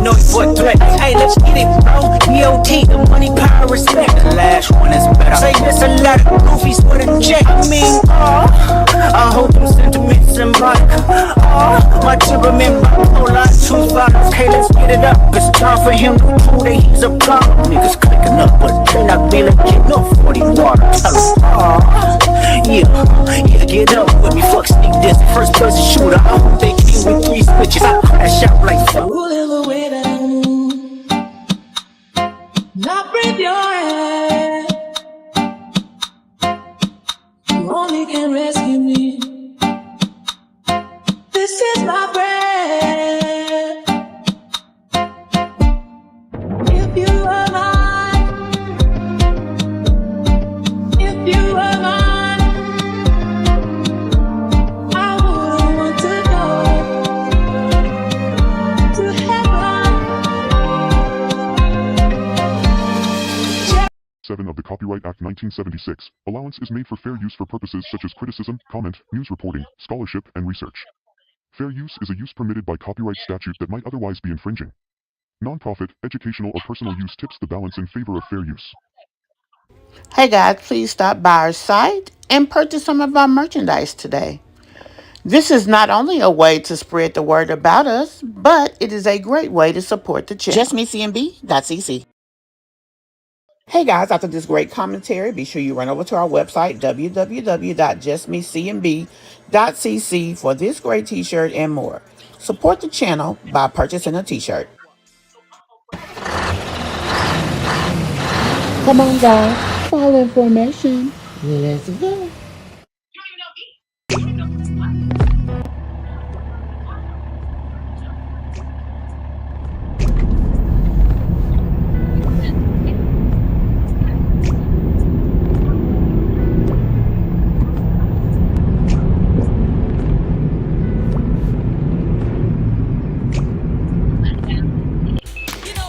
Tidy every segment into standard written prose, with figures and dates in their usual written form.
paranoid for a threat. Hey, let's get it, bro. DOT, the money, power, respect. The last one is better. Say this a lot of goofies for the check. I mean, I hope them sentiments symbolic. My temperament bipolar, two violence. Hey, let's get it up. It's time for him to prove that he's a problem. Niggas clicking up, but they not being legit. No 40 water. Tell them, yeah, get up with me. Fuck sneak this. First person shooter. I hope they came with 3 switches. I crash out like fuck. Whoever way down, not breathe your hand. You only can rescue me. This is my breath. If you are mine, if you are mine, I wouldn't want to go to heaven. 7 of the Copyright Act 1976. Allowance is made for fair use for purposes such as criticism, comment, news reporting, scholarship, and research. Fair use is a use permitted by copyright statute that might otherwise be infringing. Non-profit, educational, or personal use tips the balance in favor of fair use. Hey guys, please stop by our site and purchase some of our merchandise today. This is not only a way to spread the word about us, but it is a great way to support the channel. Justmecmb.cc. Hey guys, after this great commentary, be sure you run over to our website, www.justmecmb.cc, for this great t-shirt and more. Support the channel by purchasing a t-shirt. Come on guys, follow information. Let's go.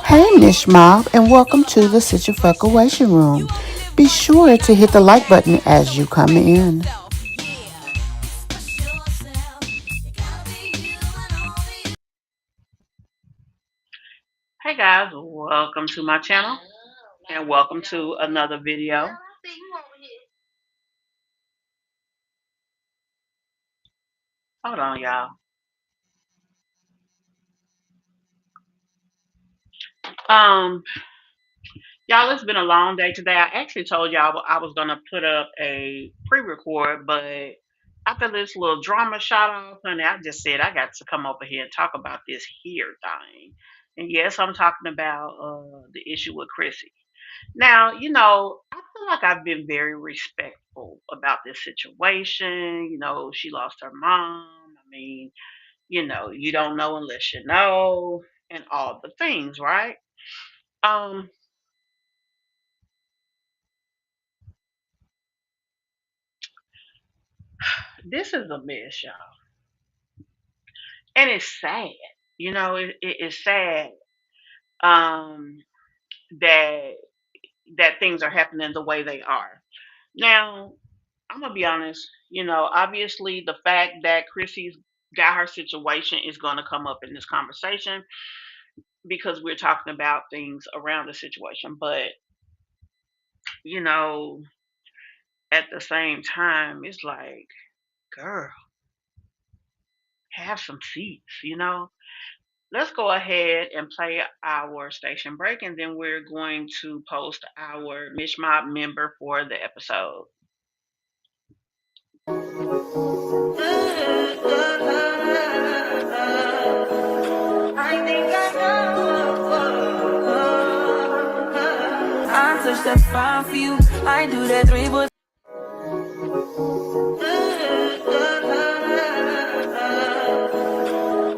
Hey Mish MObb, and welcome to the Situation Room. Be sure to hit the like button as you come in. Hey guys, welcome to my channel and welcome to another video. Hold on, y'all. Y'all, it's been a long day today. I actually told y'all I was gonna put up a pre-record, but after this little drama shot off, honey, I just said I got to come over here and talk about this here thing. And yes, I'm talking about the issue with Chrissy. Now, I feel like I've been very respectful about this situation. She lost her mom. I mean, you don't know unless you know, and all the things, right? Um, this is a mess, y'all, and it's sad. It's sad um, that things are happening the way they are. Now, I'm gonna be honest. Obviously, the fact that Chrissy's got her situation is going to come up in this conversation because we're talking about things around the situation. But you know, at the same time, it's like, girl, have some seats. Let's go ahead and play our station break, and then we're going to post our Mish MObb member for the episode. I think I know. I touch that fine for you. I do that 3, but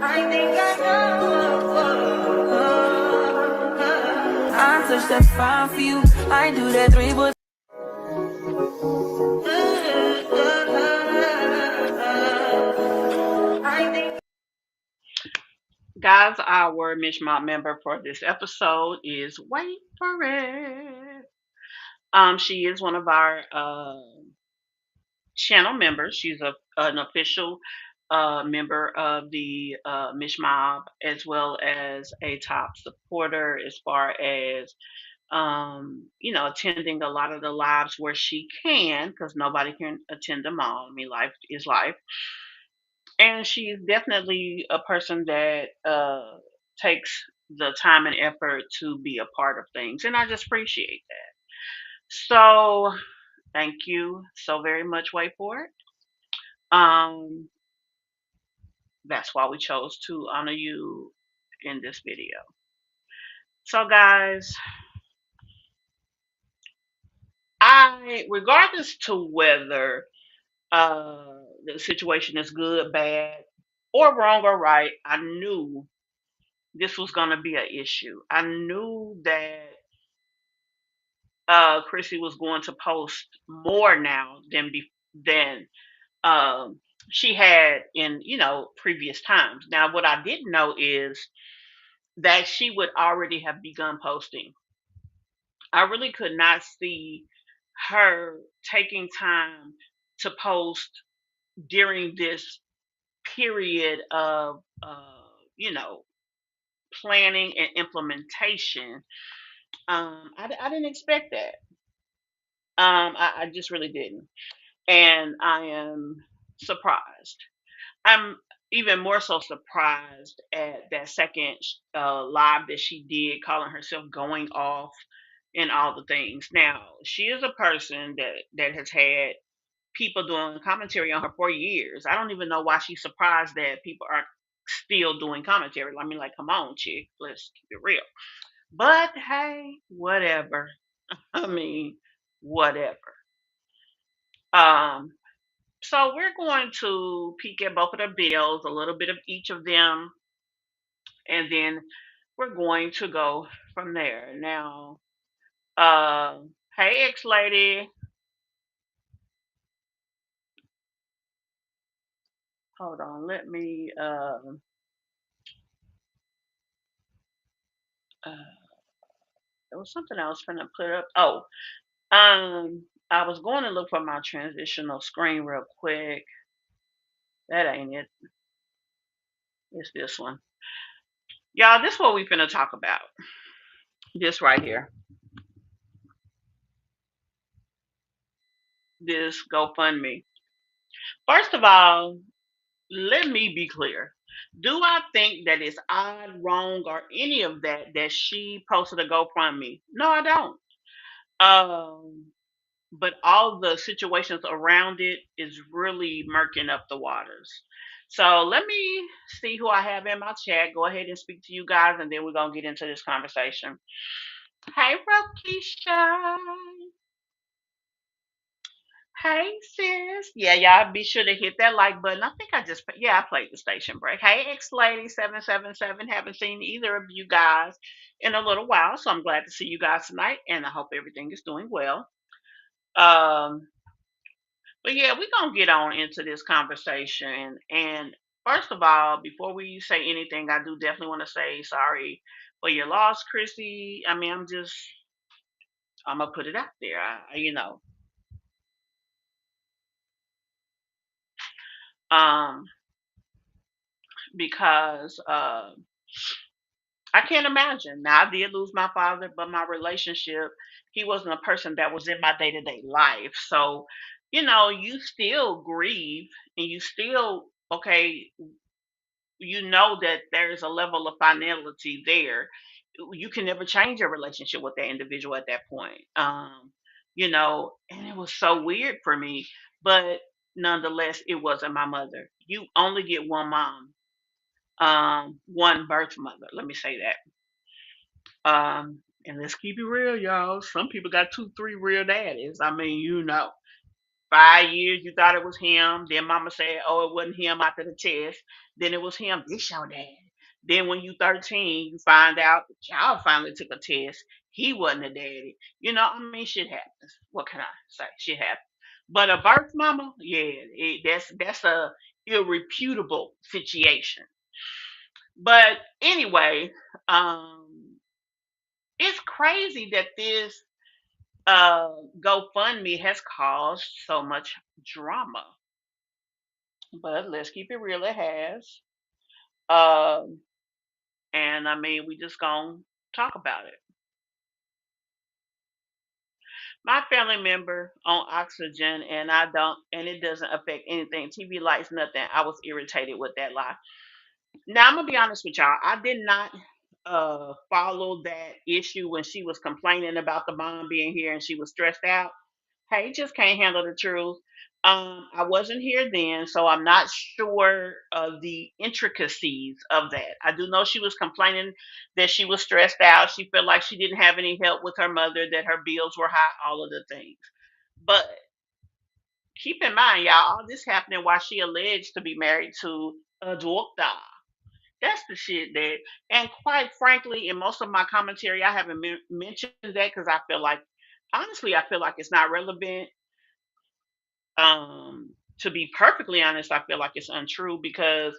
I think I know. I touch that fine for you. I do that 3, but Guys, our Mish MObb member for this episode is Wait for It. She is one of our channel members. She's an official member of the Mish Mob, as well as a top supporter as far as attending a lot of the lives where she can, because nobody can attend them all. I mean, life is life. And she's definitely a person that takes the time and effort to be a part of things. And I just appreciate that. So thank you so very much. Wait for it. Um, that's why we chose to honor you in this video. So, guys, regardless to whether the situation is good, bad, or wrong or right, I knew this was going to be an issue. I knew that Chrissy was going to post more now than um, she had in previous times. Now, what I didn't know is that she would already have begun posting. I really could not see her taking time to post during this period of you know planning and implementation. I didn't expect that. I just really didn't, and I am surprised. I'm even more so surprised at that second live that she did, calling herself going off and all the things. Now, she is a person that has had people doing commentary on her for years. I don't even know why she's surprised that people are still doing commentary. I mean, like, come on, chick, let's keep it real. But hey, whatever. I mean, whatever. Um, so we're going to peek at both of the videos, a little bit of each of them, and then we're going to go from there. Now, uh, hey, ex lady, hold on, let me. There was something I was gonna put up. Oh, I was going to look for my transitional screen real quick. That ain't it. It's this one. Y'all, this is what we finna talk about. This right here. This GoFundMe. First of all, let me be clear. Do I think that it's odd, wrong, or any of that she posted a GoFundMe? No, I don't. But all the situations around it is really murking up the waters. So let me see who I have in my chat. Go ahead and speak to you guys, and then we're gonna get into this conversation. Hey, Rokisha. Hey, sis. Yeah, y'all be sure to hit that like button. I think I played the station break. Hey, X Lady 777. Haven't seen either of you guys in a little while, so I'm glad to see you guys tonight, and I hope everything is doing well. Um, but yeah, we're gonna get on into this conversation. And first of all, before we say anything, I do definitely want to say sorry for your loss, Chrissy. I mean, I'm gonna put it out there. Um, because I can't imagine. Now, I did lose my father, but my relationship, he wasn't a person that was in my day to day life. So, you still grieve, and you still, okay, you know that there's a level of finality there. You can never change your relationship with that individual at that point. And it was so weird for me, but nonetheless, it wasn't my mother. You only get one mom, one birth mother. Let me say that. And let's keep it real, y'all. Some people got 2, 3 real daddies. I mean, 5 years you thought it was him. Then mama said, oh, it wasn't him after the test. Then it was him. This your dad. Then when you 13, you find out that y'all finally took a test. He wasn't a daddy. I mean, shit happens. What can I say? Shit happens. But a birth mama, yeah, that's a irrefutable situation. But anyway, um, it's crazy that this GoFundMe has caused so much drama. But let's keep it real, it has. Um, and I mean, we just gonna talk about it. My family member on oxygen, and I don't, and it doesn't affect anything. TV lights, nothing. I was irritated with that lie. Now I'm gonna be honest with y'all. I did not follow that issue when she was complaining about the mom being here and she was stressed out. Hey, just can't handle the truth. I wasn't here then, so I'm not sure of the intricacies of that. I do know she was complaining that she was stressed out. She felt like she didn't have any help with her mother, that her bills were high, all of the things. But keep in mind, y'all, all this happening while she alleged to be married to a doctor. That's the shit that, and quite frankly, in most of my commentary, I haven't mentioned that because I feel like, honestly, I feel like it's not relevant. To be perfectly honest, I feel like it's untrue because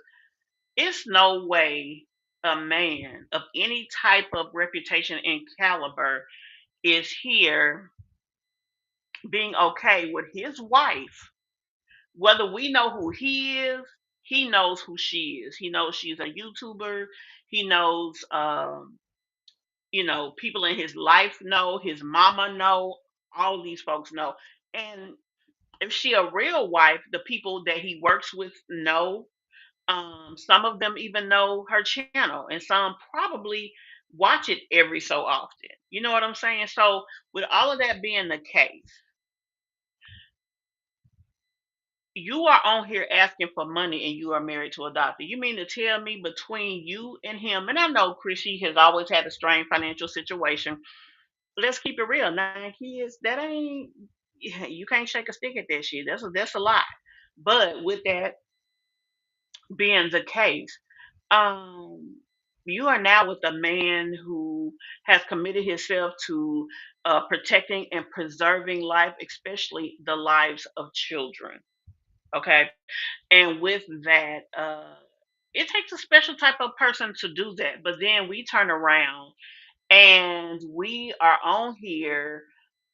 it's no way a man of any type of reputation and caliber is here being okay with his wife, whether we know who he is, he knows who she is. He knows she's a YouTuber. He knows, people in his life know, his mama know, all these folks know. And if she a real wife, the people that he works with know. Some of them even know her channel, and some probably watch it every so often. You know what I'm saying? So, with all of that being the case, you are on here asking for money and you are married to a doctor. You mean to tell me between you and him, and I know Chrissy has always had a strained financial situation. Let's keep it real. 9 kids, that ain't, you can't shake a stick at that shit. That's a lot. But with that being the case, um, you are now with a man who has committed himself to protecting and preserving life, especially the lives of children. Okay, and with that, it takes a special type of person to do that. But then we turn around and we are on here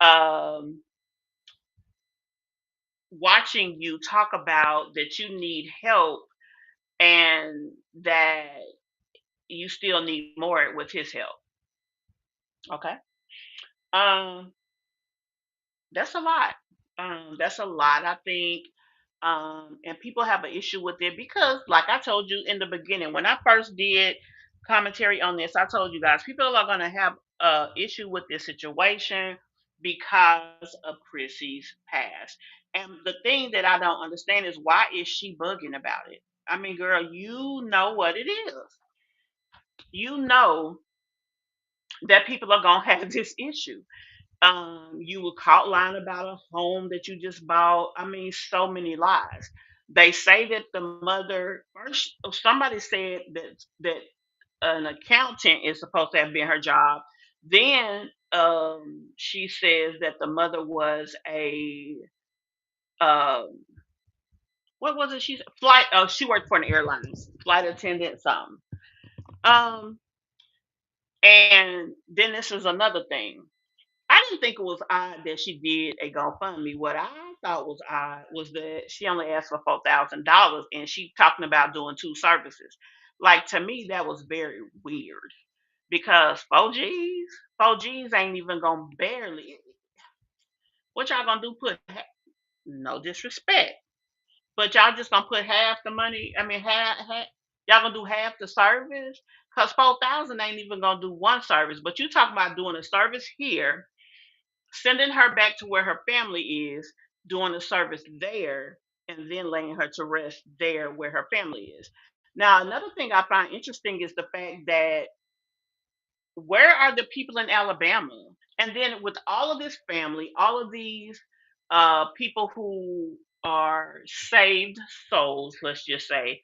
um, watching you talk about that you need help and that you still need more with his help. Okay. Um, that's a lot. That's a lot, I think. And people have an issue with it because, like I told you in the beginning, when I first did commentary on this, I told you guys people are going to have a issue with this situation because of Chrissy's past. And the thing that I don't understand is why is she bugging about it? I mean, girl, you know what it is. You know that people are going to have this issue. You were caught lying about a home that you just bought. I mean, so many lies. They say that the mother first. Somebody said that an accountant is supposed to have been her job. Then she says that the mother was a um, what was it? She's flight. Oh, she worked for an airlines, flight attendant, something. Um, and then this is another thing. I didn't think it was odd that she did a GoFundMe. What I thought was odd was that she only asked for $4,000 and she talking about doing two services. Like to me, that was very weird because 4Gs ain't even gonna barely. What y'all gonna do? No disrespect, but y'all just gonna put half the money. I mean, half y'all gonna do half the service because 4,000 ain't even gonna do one service. But you talking about doing a service here, sending her back to where her family is, doing the service there, and then laying her to rest there where her family is. Now, another thing I find interesting is the fact that where are the people in Alabama? And then with all of this family, all of these people who are saved souls, let's just say,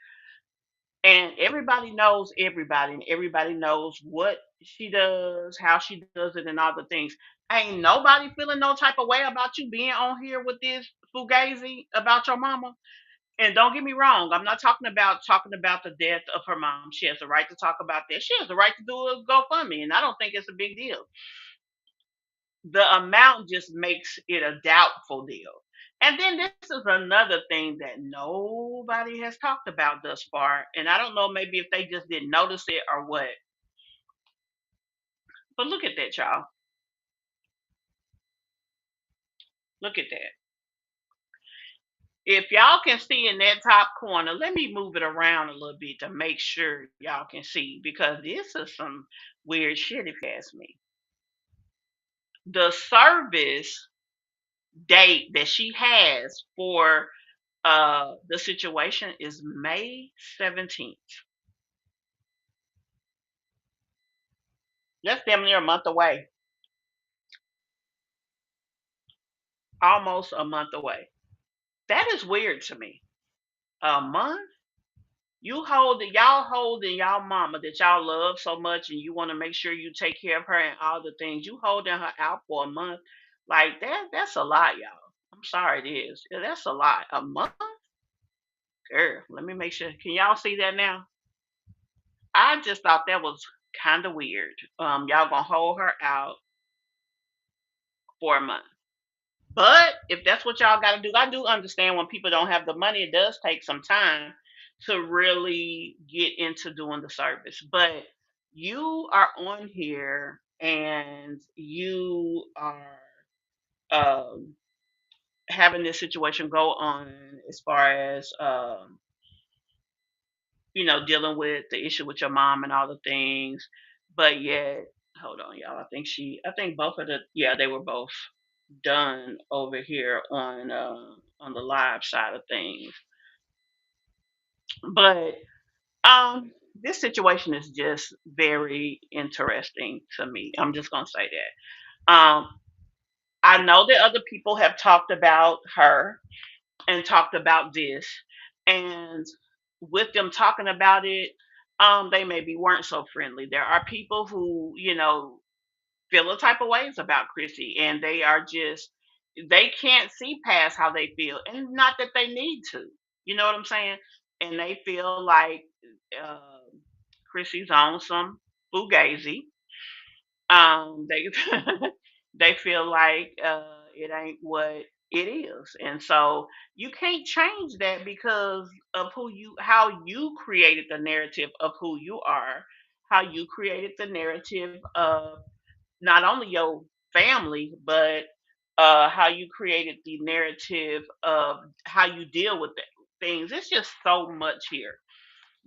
and everybody, and everybody knows what she does, how she does it, and all the things. Ain't nobody feeling no type of way about you being on here with this fugazi about your mama. And don't get me wrong, I'm not talking about the death of her mom. She has the right to talk about that. She has the right to do a GoFundMe, and I don't think it's a big deal. The amount just makes it a doubtful deal. And then this is another thing that nobody has talked about thus far. And I don't know maybe if they just didn't notice it or what. But look at that, y'all. Look at that. If y'all can see in that top corner, let me move it around a little bit to make sure y'all can see because this is some weird shit if you ask me. The service date that she has for the situation is May 17th. That's damn near a month away. Almost a month away. That is weird to me. A month? Y'all holding y'all mama that y'all love so much and you want to make sure you take care of her and all the things. You holding her out for a month. Like that's a lot, y'all. I'm sorry it is. Yeah, that's a lot. A month? Girl, let me make sure. Can y'all see that now? I just thought that was kind of weird. Y'all gonna hold her out for a month. But if that's what y'all got to do, I do understand when people don't have the money, it does take some time to really get into doing the service. But you are on here and you are um, having this situation go on as far as dealing with the issue with your mom and all the things. But yet, hold on, y'all. I think both of they were both done over here on the live side of things. But this situation is just very interesting to me. I'm just gonna say that. I know that other people have talked about her and talked about this, and with them talking about it, they maybe weren't so friendly. There are people who, feel a type of ways about Chrissy, and they can't see past how they feel, and not that they need to. You know what I'm saying? And they feel like uh, Chrissy's on some fugazi. They they feel like it ain't what it is, and so you can't change that because of how you created the narrative of who you are, how you created the narrative of not only your family, but how you created the narrative of how you deal with things. It's just so much here.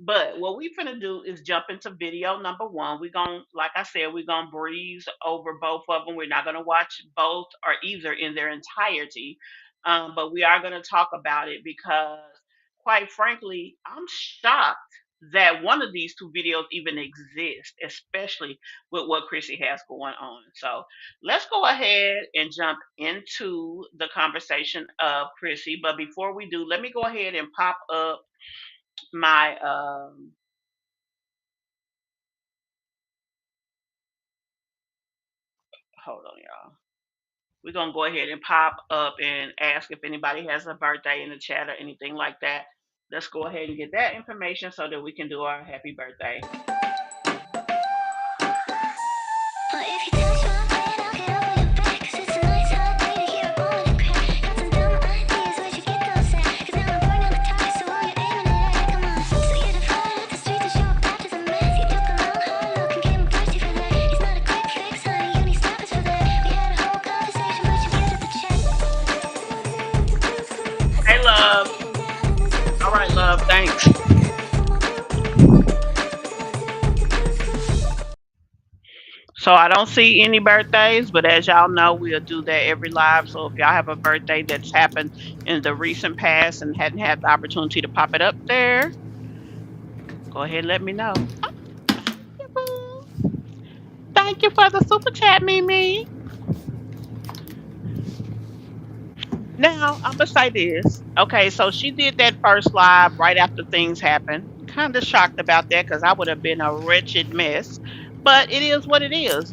But what we finna do is jump into video number one. We're gonna, like I said, we're gonna breeze over both of them. We're not gonna watch both or either in their entirety, but we are gonna talk about it because, quite frankly, I'm shocked that one of these two videos even exist, especially with what Chrissy has going on. So let's go ahead and jump into the conversation of Chrissy. But before we do, let me go ahead and pop up my hold on, y'all. We're gonna go ahead and pop up and ask if anybody has a birthday in the chat or anything like that. Let's go ahead and get that information so that we can do our happy birthday. But if you touch my brain, I'll get over your back. 'Cause it's a nice hot day to hear a bone and crack. Got some dumb ideas, where'd you get those at? 'Cause now I'm bored, never tired, so all you're aiming at, come on. So you defy the streets of shock baptism mass. You took a long, hard look and came thirsty for that. It's not a quick fix, honey, you need stoppers for that. We had a whole conversation, but you muted the chat. Hey, love. All right, love. Thanks. So I don't see any birthdays, but as y'all know, we'll do that every live. So if y'all have a birthday that's happened in the recent past and hadn't had the opportunity to pop it up there, go ahead and let me know. Thank you for the super chat, Mimi. Now I'm gonna say this. Okay, so she did that first live right after things happened. Kind of shocked about that because I would have been a wretched mess. But it is what it is,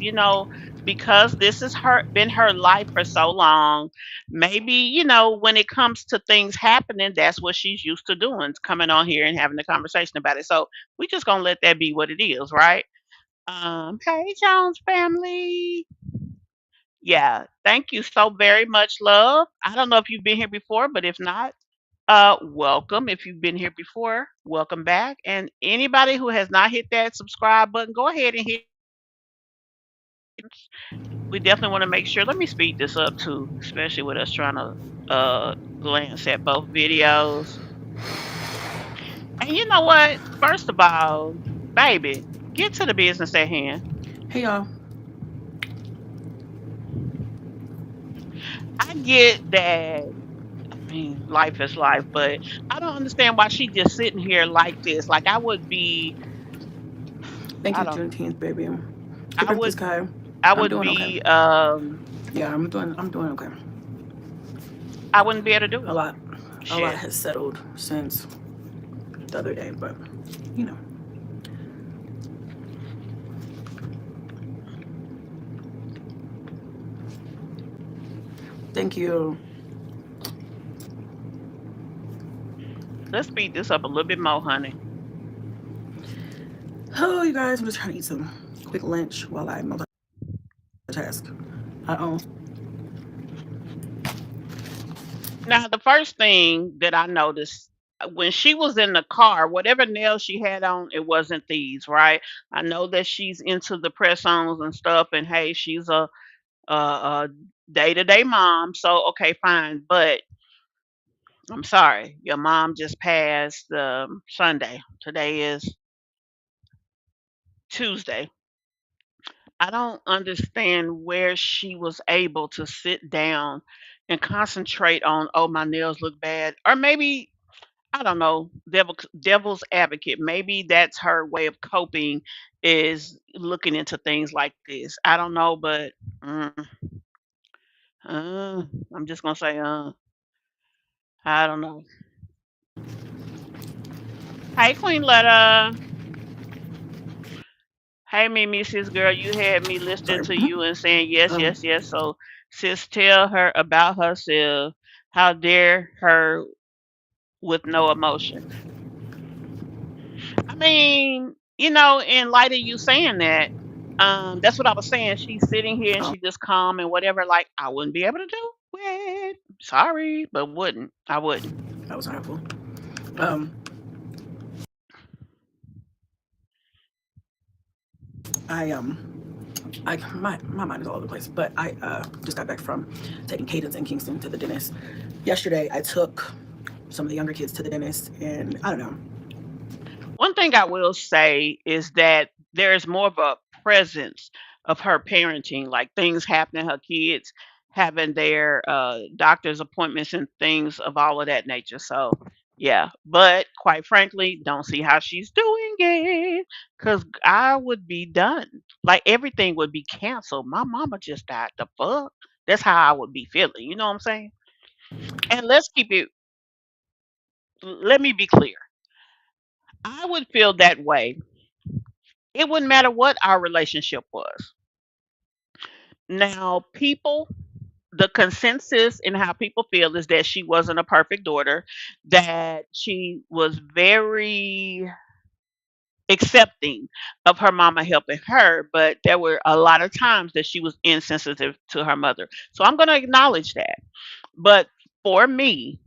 because this has been her life for so long. Maybe when it comes to things happening, that's what she's used to doing, coming on here and having a conversation about it. So we just gonna let that be what it is, right? Hey Jones family. Yeah, thank you so very much, love. I don't know if you've been here before, but if not, welcome. If you've been here before, welcome back. And anybody who has not hit that subscribe button, go ahead and hit. We definitely want to make sure. Let me speed this up too, especially with us trying to glance at both videos. And you know what? First of all, baby, get to the business at hand. Hey y'all. I get that. I mean, life is life, but I don't understand why she just sitting here like this. Like I would be, Thank I you, don't, Juneteenth, baby. I Keep up the would, sky. I I'm would doing okay. be, Yeah, I'm doing okay. I wouldn't be able to do A it. lot a lot Shit. has settled since the other day, but you know. Thank you. Let's speed this up a little bit more, honey. Oh, you guys, I'm just trying to eat some quick lunch while I multitask. Uh-oh. Now, the first thing that I noticed when she was in the car, whatever nails she had on, it wasn't these, right? I know that she's into the press-ons and stuff, and hey, she's a day-to-day mom, so okay, fine. But I'm sorry, your mom just passed Sunday. Today is Tuesday. I don't understand where she was able to sit down and concentrate on, oh, my nails look bad. Or maybe, I don't know, devil's advocate. Maybe that's her way of coping is looking into things like this. I don't know, but mm, uh, I'm just going to say, I don't know. Hey, Queen Letta. Hey, Mimi, sis girl, you had me listening Sorry. to you and saying yes, Um, yes, yes. So, sis, tell her about herself. How dare her with no emotion? I mean, in light of you saying that, that's what I was saying. She's sitting here and oh, she just calm and whatever. Like I wouldn't be able to do it. Sorry, but wouldn't. I wouldn't. that was helpful. Um, I my mind is all over the place, but I just got back from taking Cadence and Kingston to the dentist. Yesterday I took some of the younger kids to the dentist, and I don't know. One thing I will say is that there's more of a presence of her parenting, like things happening, her kids having their doctor's appointments and things of all of that nature. So, yeah, but quite frankly, don't see how she's doing it because I would be done. Like everything would be canceled. My mama just died. The fuck? That's how I would be feeling. You know what I'm saying? And let me be clear. I would feel that way. It wouldn't matter what our relationship was. Now, the consensus in how people feel is that she wasn't a perfect daughter, that she was very accepting of her mama helping her, but there were a lot of times that she was insensitive to her mother. So I'm going to acknowledge that. But for me,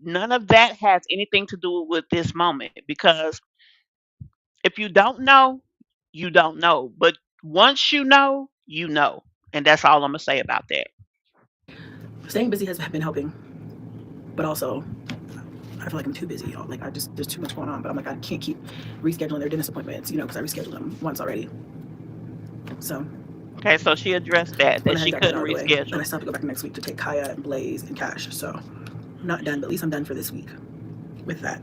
none of that has anything to do with this moment because if you don't know, you don't know. But once you know, you know. And that's all I'm going to say about that. Staying busy has been helping, but also I feel like I'm too busy. Like there's too much going on. But I'm like I can't keep rescheduling their dentist appointments, because I rescheduled them once already. So Okay, so she addressed went that ahead and she got that couldn't out of the way. Then I reschedule. still have to go back next week to take Kaya and Blaze and Cash. So I'm not done, but at least I'm done for this week with that.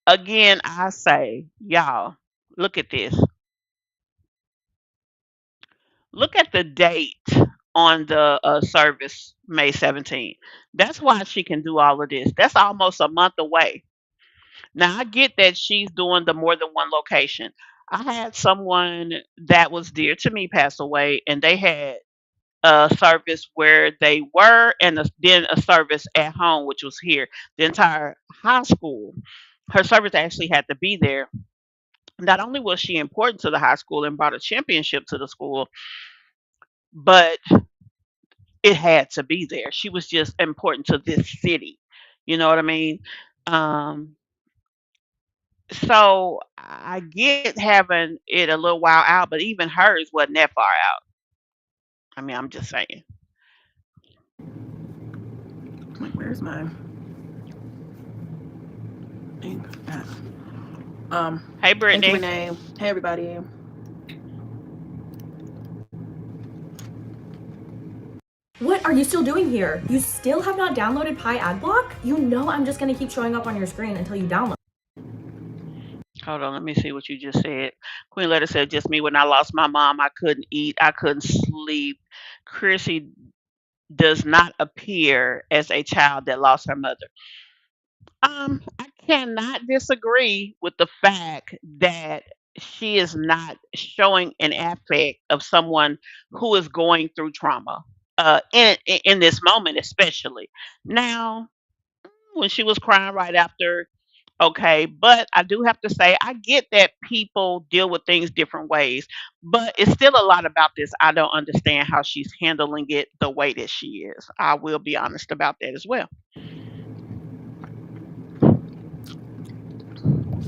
Again, I say, y'all, look at this. Look at the date on the service, May 17th. That's why she can do all of this. That's almost a month away. Now, I get that she's doing the more than one location. I had someone that was dear to me pass away, and they had a service where they were, and then a service at home, which was here. The entire high school, her service actually had to be there Not only was she important to the high school and brought a championship to the school, but it had to be there. She was just important to this city. You know what I mean? Um, so I get having it a little while out, but even hers wasn't that far out. I mean, I'm just saying. Like, where's my thing at? Um, Hey, Thank you, Brittany. Renee. Hey, everybody. What are you still doing here? You still have not downloaded Pi Adblock? You know I'm just gonna keep showing up on your screen until you download. Hold on, let me see what you just said. Queen Letter said, just me when I lost my mom. I couldn't eat. I couldn't sleep. Chrissy does not appear as a child that lost her mother. I cannot disagree with the fact that she is not showing an affect of someone who is going through trauma. In this moment, especially now, when she was crying right after, okay, but I do have to say I get that people deal with things different ways, but it's still a lot about this. I don't understand how she's handling it the way that she is. I will be honest about that as well.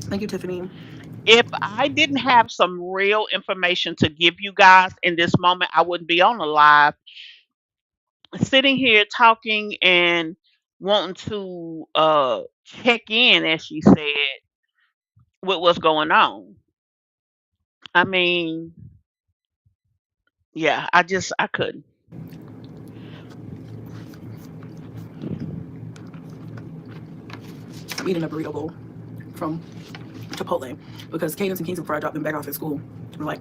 Thank you, Tiffany. If I didn't have some real information to give you guys in this moment, I wouldn't be on the live sitting here talking and wanting to check in, as she said, with what's going on. I mean, yeah, I couldn't. I'm eating a burrito bowl from Chipotle because Cadence and Kingston, before I dropped them back off at school, were like,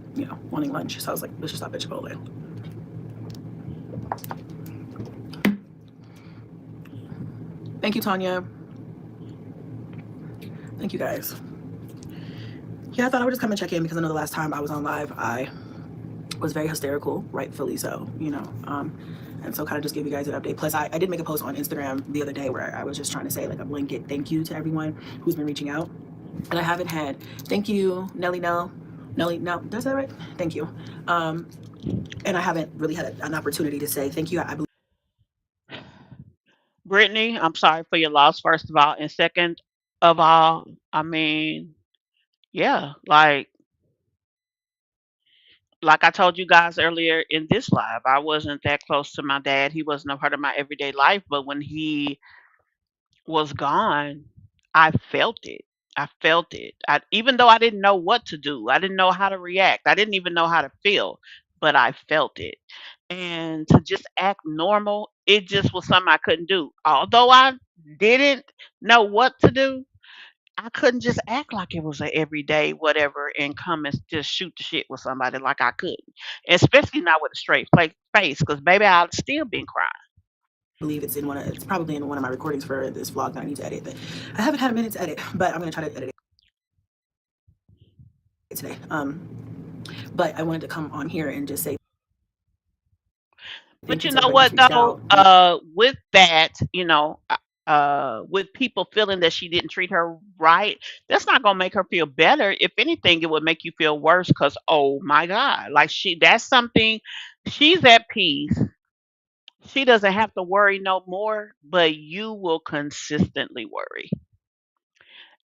wanting lunch. So I was like, let's just stop at Chipotle. Thank you, Tanya. Thank you, guys. Yeah, I thought I would just come and check in because I know the last time I was on live, I was very hysterical, rightfully so, and so kind of just give you guys an update. Plus, I did make a post on Instagram the other day where I was just trying to say like a blanket thank you to everyone who's been reaching out. And I haven't had, thank you, Nelly, no, does that right? Thank you. And I haven't really had an opportunity to say thank you. I believe Brittany, I'm sorry for your loss, first of all. And second of all, I mean, yeah, like I told you guys earlier in this live, I wasn't that close to my dad. He wasn't a part of my everyday life, but when he was gone, I felt it. I felt it. Even though I didn't know what to do, I didn't know how to react, I didn't even know how to feel, but I felt it. And to just act normal, it just was something I couldn't do. Although I didn't know what to do, I couldn't just act like it was a everyday whatever and come and just shoot the shit with somebody like I couldn't. Especially not with a straight face, because baby, I'd still been crying. it's probably in one of my recordings for this vlog that I need to edit, but I haven't had a minute to edit, but I'm going to try to edit it today. But I wanted to come on here and just say But thank you you to know everybody what that's reached though? out. With that, with people feeling that she didn't treat her right, that's not gonna make her feel better. If anything, it would make you feel worse because oh my God, like that's something she's at peace. She doesn't have to worry no more, but you will consistently worry.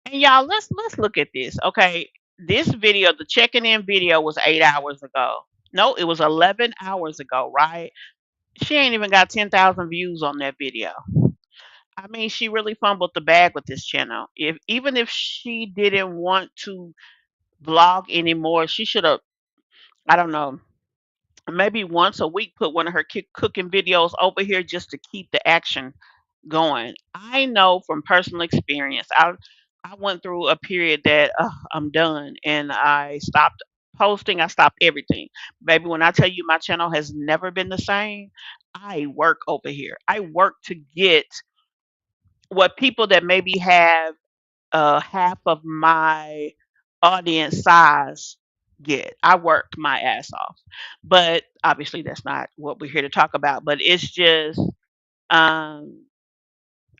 And y'all, let's look at this. Okay. This video, the checking in video was 8 hours ago. No, it was 11 hours ago, right? She ain't even got 10,000 views on that video. I mean, she really fumbled the bag with this channel. Even if she didn't want to vlog anymore, she should have, I don't know, maybe once a week put one of her cooking videos over here just to keep the action going. I know from personal experience. I went through a period that I'm done and I stopped posting. I stopped everything. Baby, when I tell you my channel has never been the same, I work over here. I work to get what people that maybe have half of my audience size get. I work my ass off. But obviously that's not what we're here to talk about. But it's just um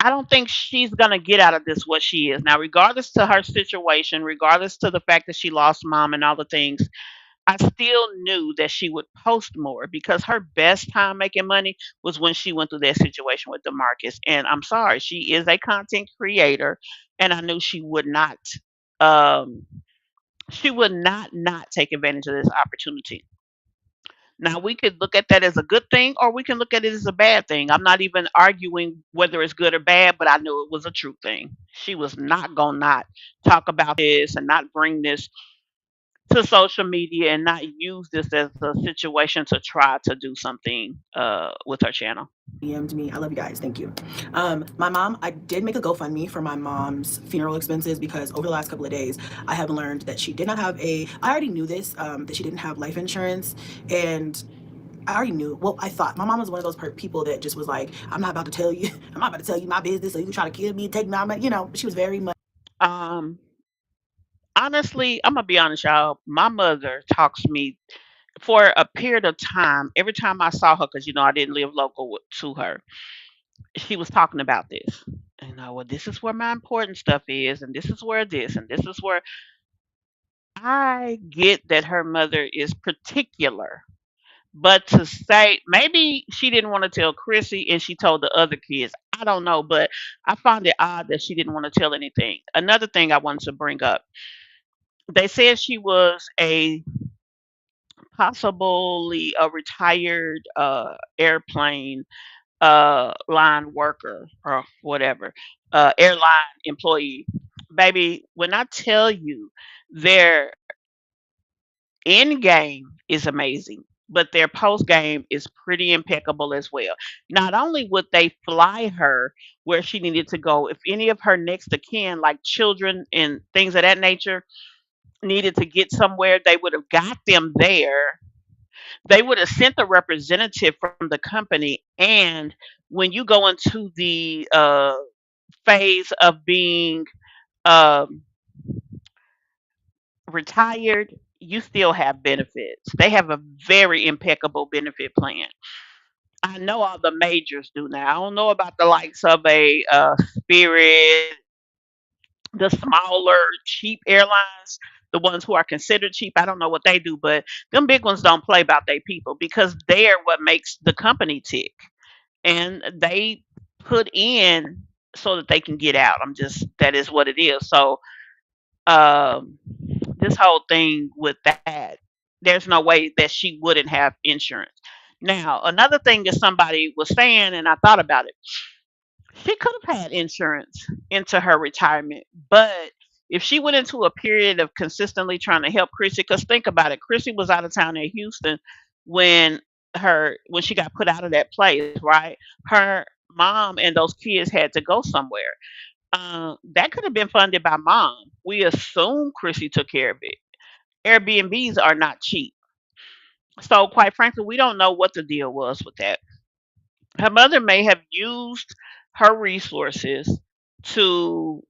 I don't think she's gonna get out of this what she is now, regardless to her situation, regardless to the fact that she lost mom and all the things. I still knew that she would post more because her best time making money was when she went through that situation with Demarcus. And I'm sorry, she is a content creator, and I knew um, she would not take advantage of this opportunity. Now we could look at that as a good thing, or we can look at it as a bad thing. I'm not even arguing whether it's good or bad, but I knew it was a true thing. She was not gonna not talk about this and not bring this to social media and not use this as a situation to try to do something with her channel. DM'd me. I love you guys. Thank you. My mom, I did make a GoFundMe for my mom's funeral expenses because over the last couple of days, I have learned that she did not have I already knew this, that she didn't have life insurance. And I already knew. Well, I thought my mom was one of those people that just was like, I'm not about to tell you, I'm not about to tell you my business, so you can try to kill me and take my money. She was very much. Um, Honestly, I'm gonna be honest, y'all. My mother talks to me for a period of time. Every time I saw her, because I didn't live local to her, she was talking about this. Well, this is where my important stuff is, and this is where this, and this is where I get that her mother is particular. But to say maybe she didn't want to tell Chrissy and she told the other kids. I don't know, but I find it odd that she didn't want to tell anything. Another thing I wanted to bring up. They said she was a possibly a retired airplane line worker or whatever, airline employee. Baby, when I tell you their end game is amazing, but their post game is pretty impeccable as well. Not only would they fly her where she needed to go, if any of her next of kin, like children and things of that nature, needed to get somewhere, they would have got them there. They would have sent a representative from the company. And when you go into the phase of being um, retired, you still have benefits. They have a very impeccable benefit plan. I know all the majors do now. I don't know about the likes of a Spirit, the smaller cheap airlines, the ones who are considered cheap. I don't know what they do, but them big ones don't play about their people because they're what makes the company tick, and they put in so that they can get out. That is what it is. So um, this whole thing with that, there's no way that she wouldn't have insurance. Now, another thing that somebody was saying, and I thought about it, she could have had insurance into her retirement, but if she went into a period of consistently trying to help Chrissy, because think about it, Chrissy was out of town in Houston when when she got put out of that place, right? Her mom and those kids had to go somewhere. That could have been funded by mom. We assume Chrissy took care of it. Airbnbs are not cheap. So quite frankly, we don't know what the deal was with that. Her mother may have used her resources to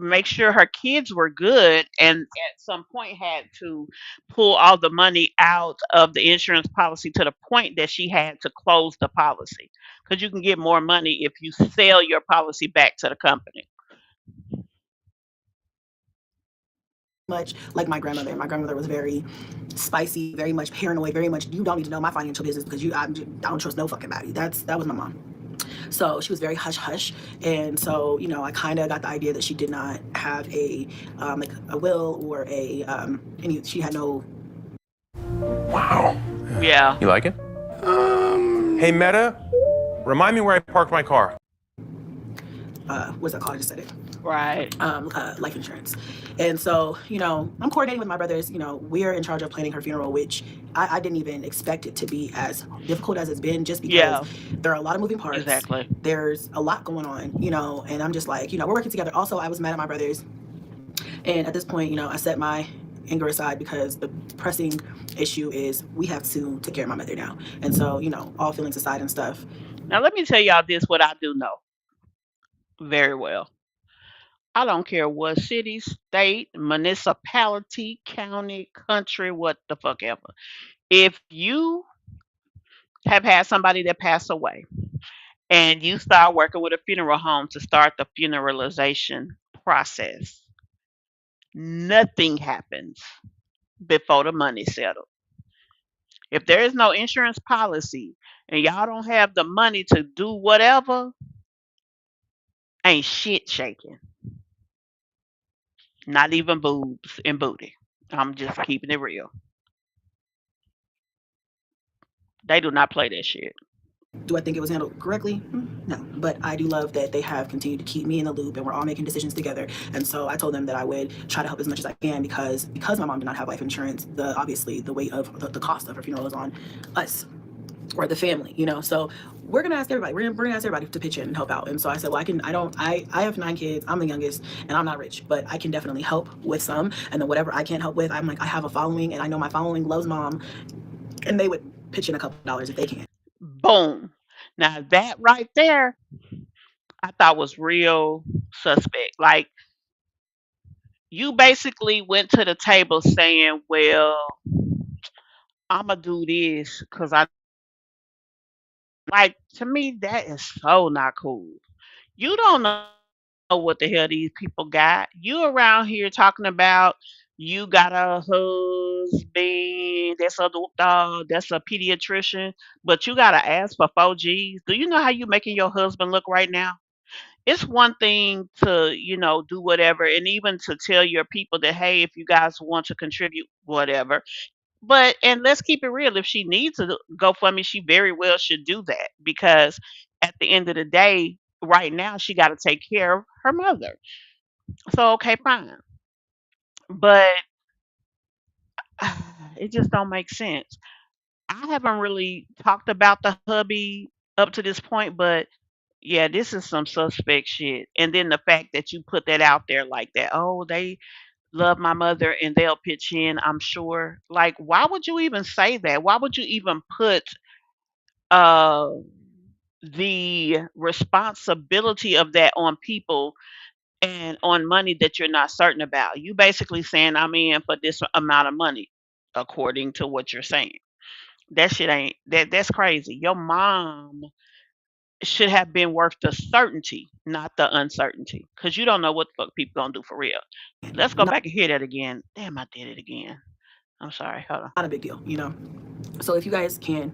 make sure her kids were good and at some point had to pull all the money out of the insurance policy to the point that she had to close the policy because you can get more money if you sell your policy back to the company. Much like my grandmother. My grandmother was very spicy, very much paranoid, very much you don't need to know my financial business because I don't trust no fucking body. That was my mom. So she was very hush hush, and so I kind of got the idea that she did not have a like a will or a any. She had no. Wow. Yeah. You like it? Hey, Meta, remind me where I parked my car. What's that called? I just said it. Right. Life insurance. And so, I'm coordinating with my brothers. We're in charge of planning her funeral, which I didn't even expect it to be as difficult as it's been just because Yeah. there are a lot of moving parts. Exactly. There's a lot going on, and I'm just like, we're working together. Also, I was mad at my brothers. And at this point, I set my anger aside because the pressing issue is we have to take care of my mother now. And so, all feelings aside and stuff. Now let me tell y'all this what I do know very well. I don't care what city, state, municipality, county, country, what the fuck ever. If you have had somebody that passed away and you start working with a funeral home to start the funeralization process, nothing happens before the money's settled. If there is no insurance policy and y'all don't have the money to do whatever, ain't shit shaking. Not even boobs and booty. I'm just keeping it real. They do not play that shit. Do I think it was handled correctly? No. But I do love that they have continued to keep me in the loop and we're all making decisions together. And so I told them that I would try to help as much as I can because my mom did not have life insurance, obviously the weight of the cost of her funeral is on us or the family, you know. So we're gonna ask everybody. We're gonna ask everybody to pitch in and help out. And so I said, well, I have 9 kids. I'm the youngest, and I'm not rich, but I can definitely help with some. And then whatever I can't help with, I'm like, I have a following, and I know my following loves mom, and they would pitch in a couple dollars if they can. Boom. Now that right there, I thought was real suspect. Like you basically went to the table saying, "Well, I'm gonna do this because I like." To me, that is so not cool. You don't know what the hell these people got. You around here talking about you got a husband that's a pediatrician, but you gotta ask for 4 G's. Do you know how you making your husband look right now? It's one thing to, do whatever, and even to tell your people that, hey, if you guys want to contribute, whatever. But and let's keep it real. If she needs to go for me, she very well should do that because at the end of the day, right now she got to take care of her mother. So okay, fine. But it just don't make sense. I haven't really talked about the hubby up to this point, but yeah, this is some suspect shit. And then the fact that you put that out there like that, oh, they love my mother and they'll pitch in, I'm sure. Like, why would you even say that? Why would you even put uh the responsibility of that on people and on money that you're not certain about? You basically saying I'm in for this amount of money, according to what you're saying. That shit ain't that's crazy. Your mom should have been worth the certainty, not the uncertainty. Cause you don't know what the fuck people gonna do for real. Let's go Not back and hear that again. Damn, I did it again. I'm sorry. Hold on. a big deal, you know. So if you guys can,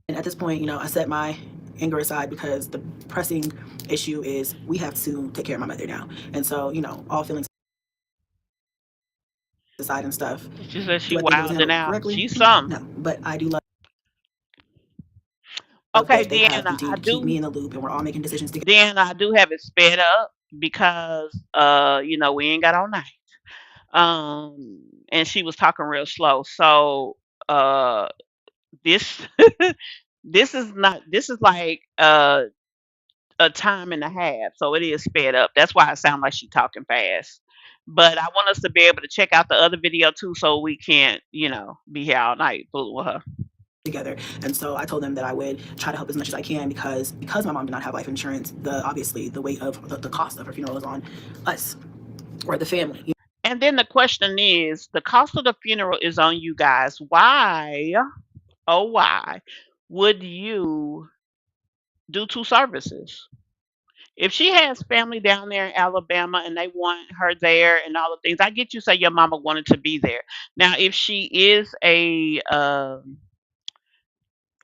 and at this point, you know, I set my anger aside because the pressing issue is we have to take care of my mother now. And so, you know, all feelings aside and stuff. She said she Do I think it was wilding handled out. correctly? She's some. No. But I do love Okay, that they have Deanna, I continued to keep me do in the loop and we're all making decisions together. Deanna, I do have it sped up because we ain't got all night. And she was talking real slow. So this this is like a time and a half, so it is sped up. That's why it sounds like she talking fast. But I want us to be able to check out the other video too, so we can't, be here all night fooling with her. Together. And so I told them that I would try to help as much as I can because my mom did not have life insurance, obviously the weight of the cost of her funeral is on us or the family. And then the question is, the cost of the funeral is on you guys. Why, oh why, would you do 2 services? If she has family down there in Alabama and they want her there and all the things, I get you say your mama wanted to be there. Now, if she is a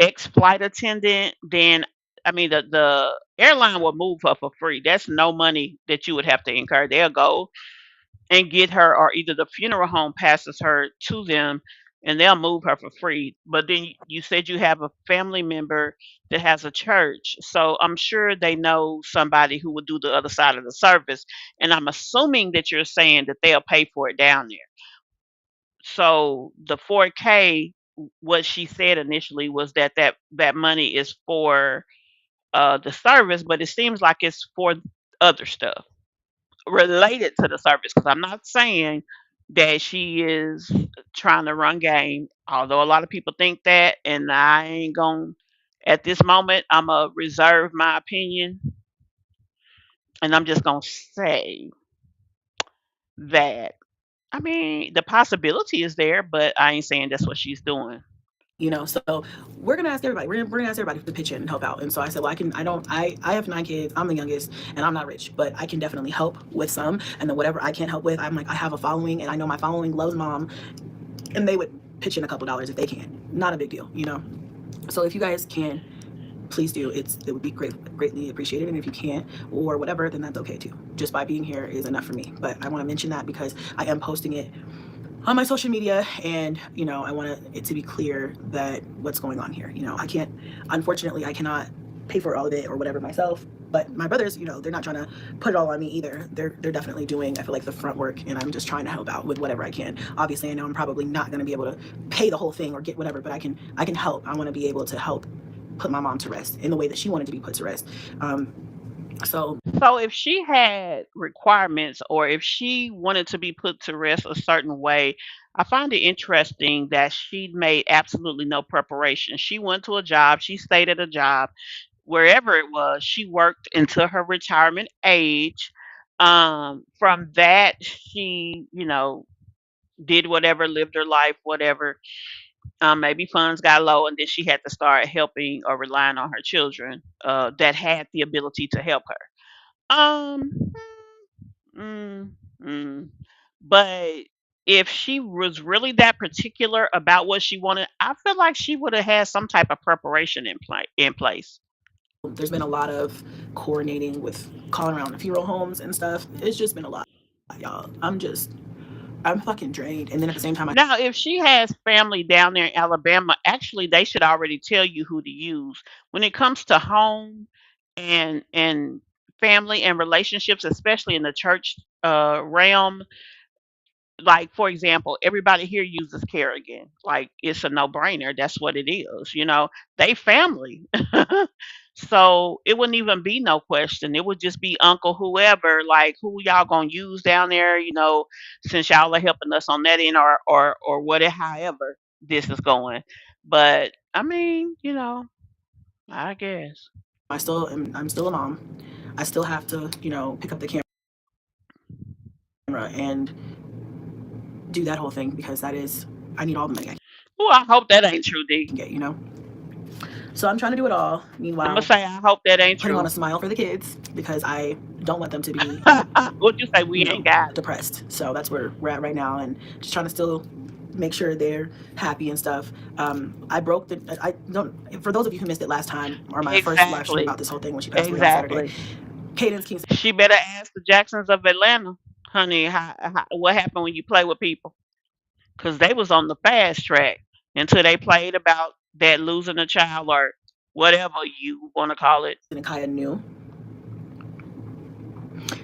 ex-flight attendant, then I mean the airline will move her for free. That's no money that you would have to incur. They'll go and get her, or either the funeral home passes her to them and they'll move her for free. But then you said you have a family member that has a church. So I'm sure they know somebody who would do the other side of the service. And I'm assuming that you're saying that they'll pay for it down there. So the 4K, what she said initially was that money is for the service, but it seems like it's for other stuff related to the service. Because I'm not saying that she is trying to run game, although a lot of people think that, and I ain't gonna. At this moment, I'm gonna reserve my opinion, and I'm just gonna say that. I mean, the possibility is there, but I ain't saying that's what she's doing. So we're gonna ask everybody. We're gonna ask everybody to pitch in and help out. And so I said, well, I have 9 kids. I'm the youngest, and I'm not rich, but I can definitely help with some. And then whatever I can't help with, I'm like, I have a following, and I know my following loves mom, and they would pitch in a couple dollars if they can. Not a big deal. So if you guys can, please do. It would be greatly appreciated. And if you can't or whatever, then that's okay too. Just by being here is enough for me. But I want to mention that because I am posting it on my social media, and I want it to be clear that what's going on here. I can't, unfortunately, I cannot pay for all of it or whatever myself. But my brothers, they're not trying to put it all on me either. They're definitely doing, I feel like, the front work, and I'm just trying to help out with whatever I can. Obviously, I know I'm probably not going to be able to pay the whole thing or get whatever, but I can help. I want to be able to help put my mom to rest in the way that she wanted to be put to rest. So So if she had requirements or if she wanted to be put to rest a certain way, I find it interesting that she made absolutely no preparation. She went to a job, she stayed at a job, wherever it was, she worked until her retirement age. From that, she, did whatever, lived her life, whatever. Maybe funds got low, and then she had to start helping or relying on her children that had the ability to help her. Mm, mm. But if she was really that particular about what she wanted, I feel like she would have had some type of preparation in place. there's been a lot of coordinating with calling around funeral homes and stuff. It's just been a lot, y'all. I'm fucking drained. And then at the same time, Now, if she has family down there in Alabama, actually they should already tell you who to use. When it comes to home and family and relationships, especially in the church realm, like for example, everybody here uses Kerrigan. Like it's a no-brainer. That's what it is. They family. So it wouldn't even be no question. It would just be Uncle whoever, like who y'all gonna use down there, since y'all are helping us on that end or whatever, however this is going. But I mean, I guess. I'm still a mom. I still have to, pick up the camera and do that whole thing because I need all the money I Oh, I hope that ain't true, D. can get. So I'm trying to do it all. I'm gonna Meanwhile, say I hope that ain't putting on a true. smile for the kids because I don't want them to be, What you say? We ain't got it. depressed. So that's where we're at right now, and just trying to still make sure they're happy and stuff. I don't, for those of you who missed it last time, or my first live stream Exactly. about this whole thing when she passed away on Saturday, Exactly. Cadence King She better ask the Jacksons of Atlanta, honey, what happened when you play with people? Because they was on the fast track until they played about that losing a child or whatever you want to call it. and Kaya knew.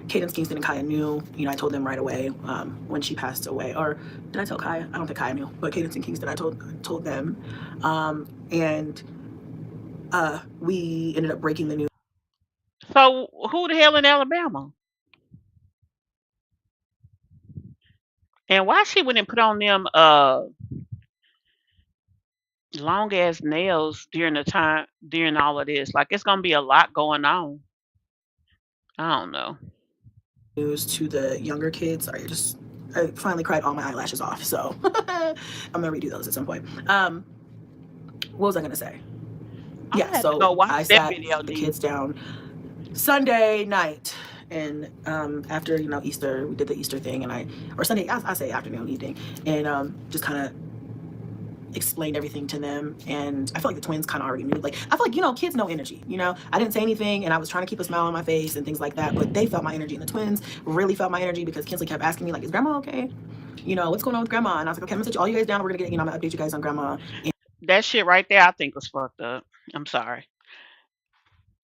Cadence Kingston and Kaya knew. I told them right away when she passed away. Or did I tell Kaya? I don't think Kaya knew, but Cadence and Kingston, I told them, and we ended up breaking the news. So who the hell in Alabama? And why she wouldn't put on them long ass nails during all of this? Like it's gonna be a lot going on. I don't know. News to the younger kids. Sorry, I finally cried all my eyelashes off, so I'm gonna redo those at some point. What was I gonna say? I'm Yeah, gonna have to so go watch I that sat video, the D. kids down Sunday night, and after Easter, we did the Easter thing, and or Sunday, I say afternoon, evening, and just kind of explained everything to them. And I feel like the twins kind of already knew. Like I feel like kids know energy. I didn't say anything, and I was trying to keep a smile on my face and things like that, but they felt my energy, and the twins really felt my energy because Kinsley kept asking me like, "Is Grandma okay? What's going on with Grandma?" And I was like, "Okay, I'm gonna sit all you guys down. We're gonna get I'm gonna update you guys on Grandma." That shit right there, I think was fucked up. I'm sorry.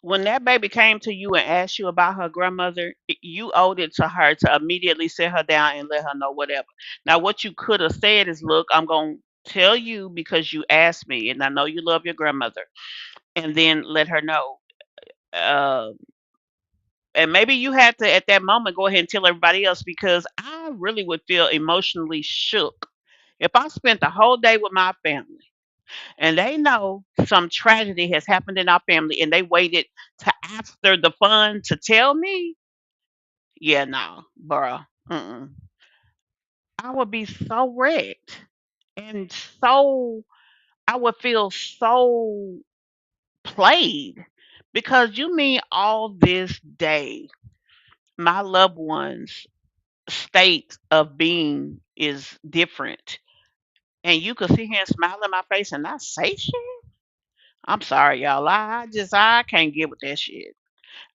When that baby came to you and asked you about her grandmother, you owed it to her to immediately sit her down and let her know whatever. Now, what you could have said is, look, I'm going to tell you because you asked me, and I know you love your grandmother, and then let her know. Uh, and maybe you had to, at that moment, go ahead and tell everybody else because I really would feel emotionally shook if I spent the whole day with my family and they know some tragedy has happened in our family and they waited to after the fun to tell me, yeah, no, bruh. Mm-mm. I would be so wrecked and so I would feel so played because you mean all this day my loved one's state of being is different and you could sit here and smile in my face and not say shit. I'm sorry, y'all. I can't get with that shit.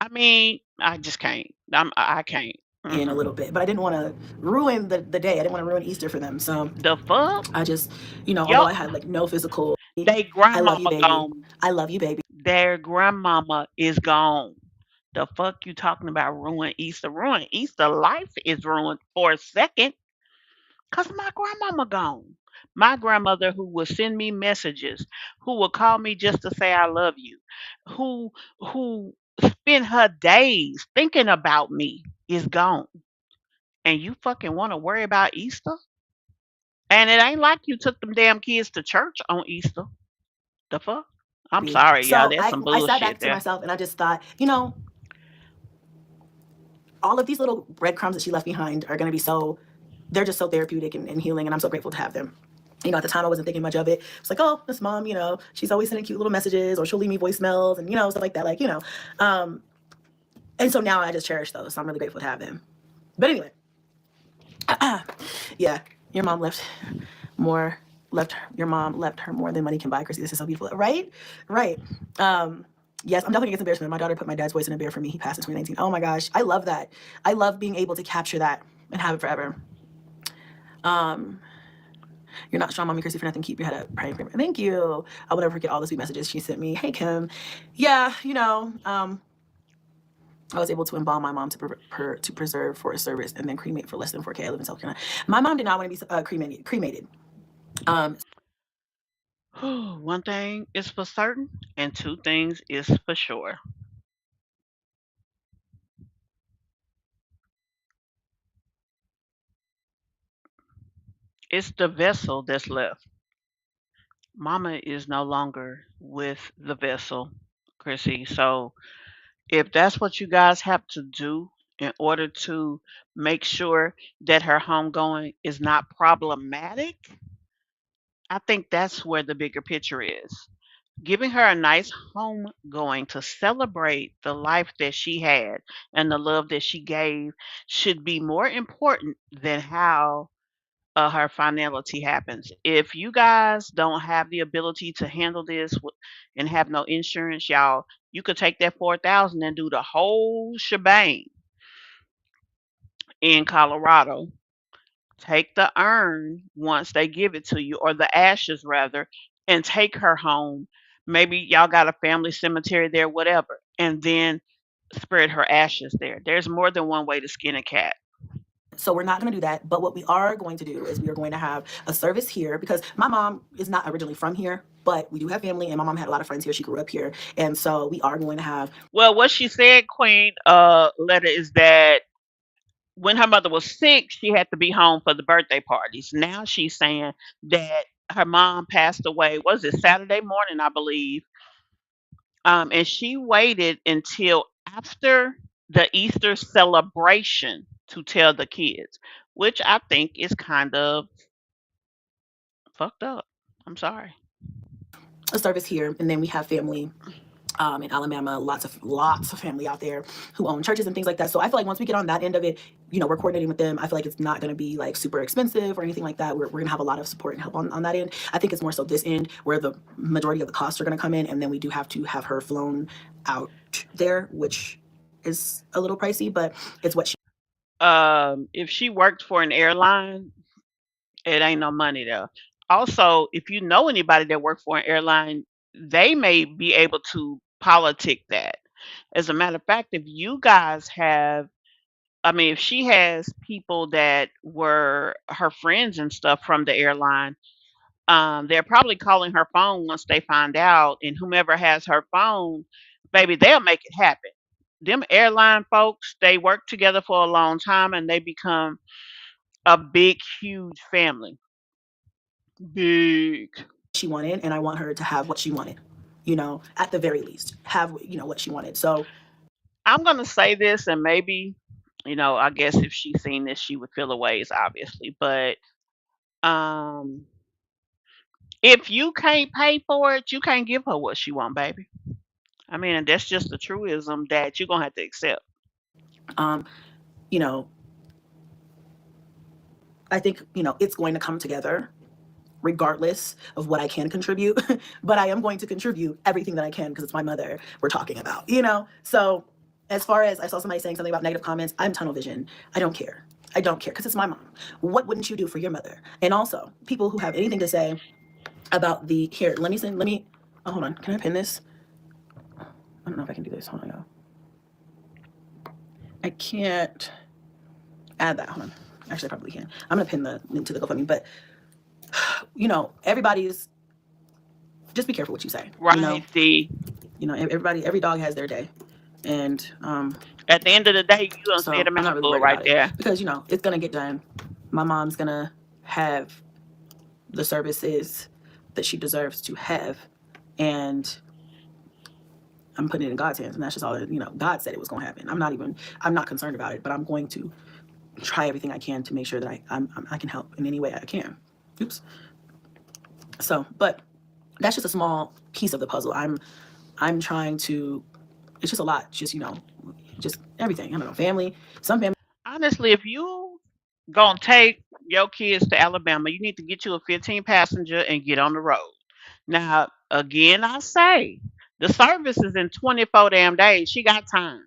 I mean, I just can't. I can't. in a little bit, but I didn't want to ruin the day. I didn't want to ruin Easter for them. So The fuck? I just, although Yo, I had like no physical, they I love you, grandmama baby. gone. I love you, baby. Their grandmama is gone. The fuck you talking about ruin Easter? Ruin Easter life is ruined for a second. Cause my grandmama gone. My grandmother who would send me messages, who would call me just to say I love you, who who spent her days thinking about me is gone. And you fucking want to worry about Easter? And it ain't like you took them damn kids to church on Easter. The fuck? I'm sorry, y'all. So That's some I sat bullshit back to there. myself and I just thought, all of these little breadcrumbs that she left behind are going to be they're just so therapeutic and healing. And I'm so grateful to have them. At the time I wasn't thinking much of it. It's like, oh, this mom, she's always sending cute little messages or she'll leave me voicemails and, stuff like that. And so now I just cherish those. So I'm really grateful to have them. But anyway, yeah, your mom your mom left her more than money can buy, Chrissy. This is so beautiful. Right? Right. Yes, I'm definitely gonna get embarrassment. My daughter put my dad's voice in a bear for me. He passed in 2019. Oh my gosh. I love that. I love being able to capture that and have it forever. You're not strong, mommy, Chrissy, for nothing. Keep your head up. Praying for me. Thank you. I will never forget all the sweet messages she sent me. Hey, Kim. Yeah, I was able to embalm my mom to preserve for a service and then cremate for less than 4K. I live in South Carolina. My mom did not want to be cremated. One thing is for certain, and two things is for sure. It's the vessel that's left. Mama is no longer with the vessel, Chrissy. So if that's what you guys have to do in order to make sure that her homegoing is not problematic, I think that's where the bigger picture is. Giving her a nice home going to celebrate the life that she had and the love that she gave should be more important than how her finality happens. If you guys don't have the ability to handle this and have no insurance, y'all, you could take that 4,000 and do the whole shebang in Colorado. Take the urn once they give it to you, or the ashes rather, and take her home. Maybe y'all got a family cemetery there, whatever, and then spread her ashes there. There's more than one way to skin a cat. So we're not going to do that. But what we are going to do is we are going to have a service here because my mom is not originally from here, but we do have family and my mom had a lot of friends here. She grew up here. And so we are going to have. Well, what she said, Queen Letter, is that when her mother was sick, she had to be home for the birthday parties. Now she's saying that her mom passed away. Was it Saturday morning, I believe? And she waited until after the Easter celebration to tell the kids, which I think is kind of fucked up. I'm sorry. A service here, and then we have family in Alabama, lots of family out there who own churches and things like that. So I feel like once we get on that end of it, we're coordinating with them. I feel like it's not going to be like super expensive or anything like that. We're going to have a lot of support and help on that end. I think it's more so this end where the majority of the costs are going to come in, and then we do have to have her flown out there, which is a little pricey, but it's what she. If she worked for an airline, it ain't no money there. Also, if you know anybody that worked for an airline, they may be able to politic that. As a matter of fact, if you guys have, I mean, if she has people that were her friends and stuff from the airline, they're probably calling her phone once they find out, and whomever has her phone, baby, they'll make it happen. Them airline folks, they work together for a long time and they become a big, huge family. Big. She wanted, and I want her to have what she wanted, at the very least, have, what she wanted. So I'm gonna say this, and maybe, I guess if she's seen this, she would feel a ways, obviously. But um, If you can't pay for it, you can't give her what she want, baby. I mean, and that's just the truism that you're gonna have to accept. Um, you know, I think, it's going to come together regardless of what I can contribute. But I am going to contribute everything that I can because it's my mother we're talking about. So as far as I saw somebody saying something about negative comments, I'm tunnel vision. I don't care. I don't care because it's my mom. What wouldn't you do for your mother? And also, people who have anything to say about the here, oh, hold on. Can I pin this? I don't know if I can do this. Hold on, y'all. I can't add that. Hold on. Actually, I probably can. I'm gonna pin the link to the GoFundMe, but everybody's just be careful what you say. Right, D. Every dog has their day, and At the end of the day, you gonna say so the I'm not really mouthful worried right about it there. because it's gonna get done. My mom's gonna have the services that she deserves to have, and I'm putting it in God's hands, and that's just all that, God said it was gonna happen. I'm not concerned about it, but I'm going to try everything I can to make sure that I can help in any way I can. Oops. So, but that's just a small piece of the puzzle. I'm trying to. It's just a lot. Just everything. I don't know. Family. Some family. Honestly, if you gonna take your kids to Alabama, you need to get you a 15 passenger and get on the road. Now, again, I say the service is in 24 damn days. She got time.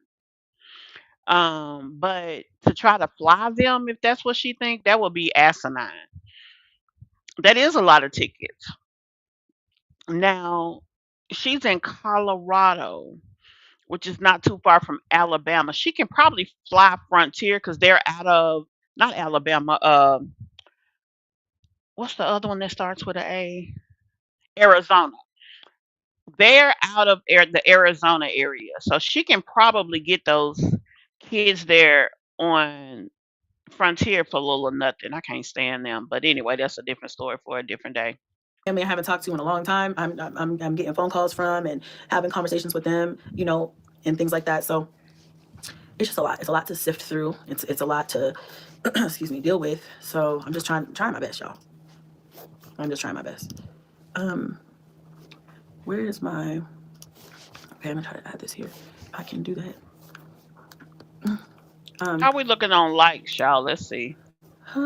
But to try to fly them, if that's what she think, that would be asinine. That is a lot of tickets. Now, she's in Colorado, which is not too far from Alabama. She can probably fly Frontier because they're out of not Alabama. What's the other one that starts with an A? Arizona. They're out of the Arizona area, so she can probably get those kids there on Frontier for little or nothing. I can't stand them, but anyway, that's a different story for a different day. I haven't talked to in a long time. I'm getting phone calls from and having conversations with them, and things like that. So it's just a lot. It's a lot to sift through. It's a lot to excuse me, deal with. So I'm just trying my best, y'all. I'm just trying my best. Where is my okay, I'm gonna try to add this here. I can do that. How we looking on likes, y'all? Let's see. Okay.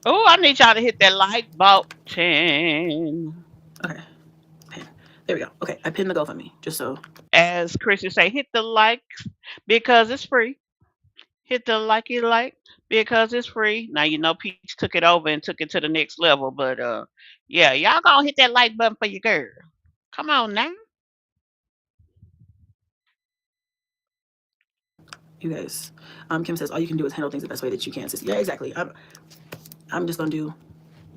Oh, I need y'all to hit that like button. Okay. Pin. There we go. Okay, I pinned the GoFundMe just so. As Chrissy say, hit the like because it's free. Hit the like because it's free. Now you know Peach took it over and took it to the next level, but yeah, y'all gonna hit that like button for your girl. Come on now. You guys. Kim says all you can do is handle things the best way that you can. Sis. Yeah, exactly. I'm just gonna do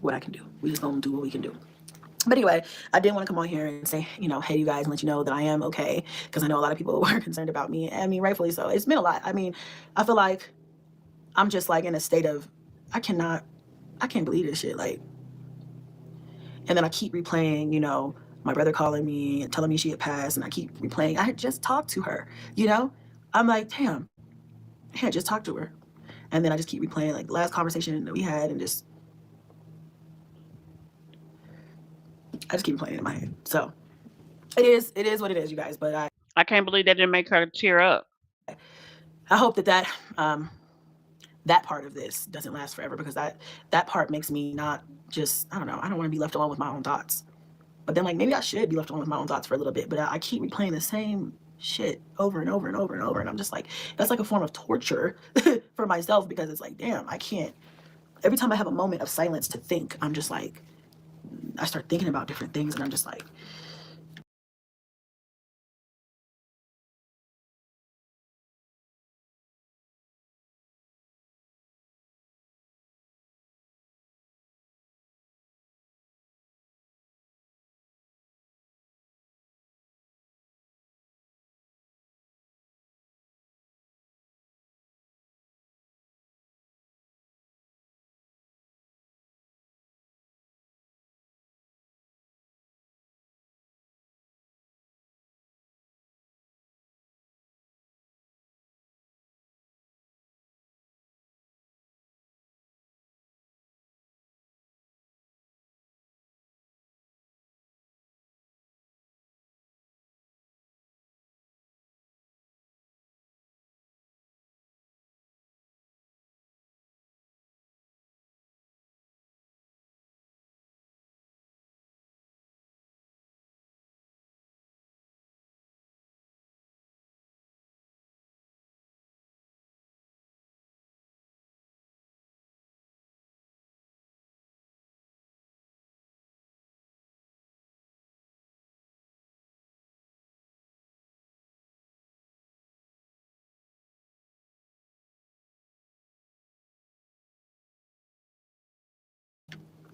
what I can do. We just gonna do what we can do. But anyway, I did want to come on here and say, hey, you guys, and let you know that I am okay because I know a lot of people were concerned about me. I mean, rightfully so. It's been a lot. I mean, I feel like I'm just like in a state of I can't believe this shit. Like, and then I keep replaying, my brother calling me and telling me she had passed, and I keep replaying. I had just talked to her. I'm like, damn, I had just talked to her, and then I just keep replaying like the last conversation that we had, and I just keep playing it in my head. So it is what it is, you guys. But I can't believe that didn't make her tear up. I hope that part of this doesn't last forever because that part makes me not just I don't know. I don't want to be left alone with my own thoughts. But then like maybe I should be left alone with my own thoughts for a little bit. But I keep replaying the same shit over and over and over and over, and I'm just like that's like a form of torture for myself because it's like damn I can't. Every time I have a moment of silence to think, I'm just like I start thinking about different things, and I'm just like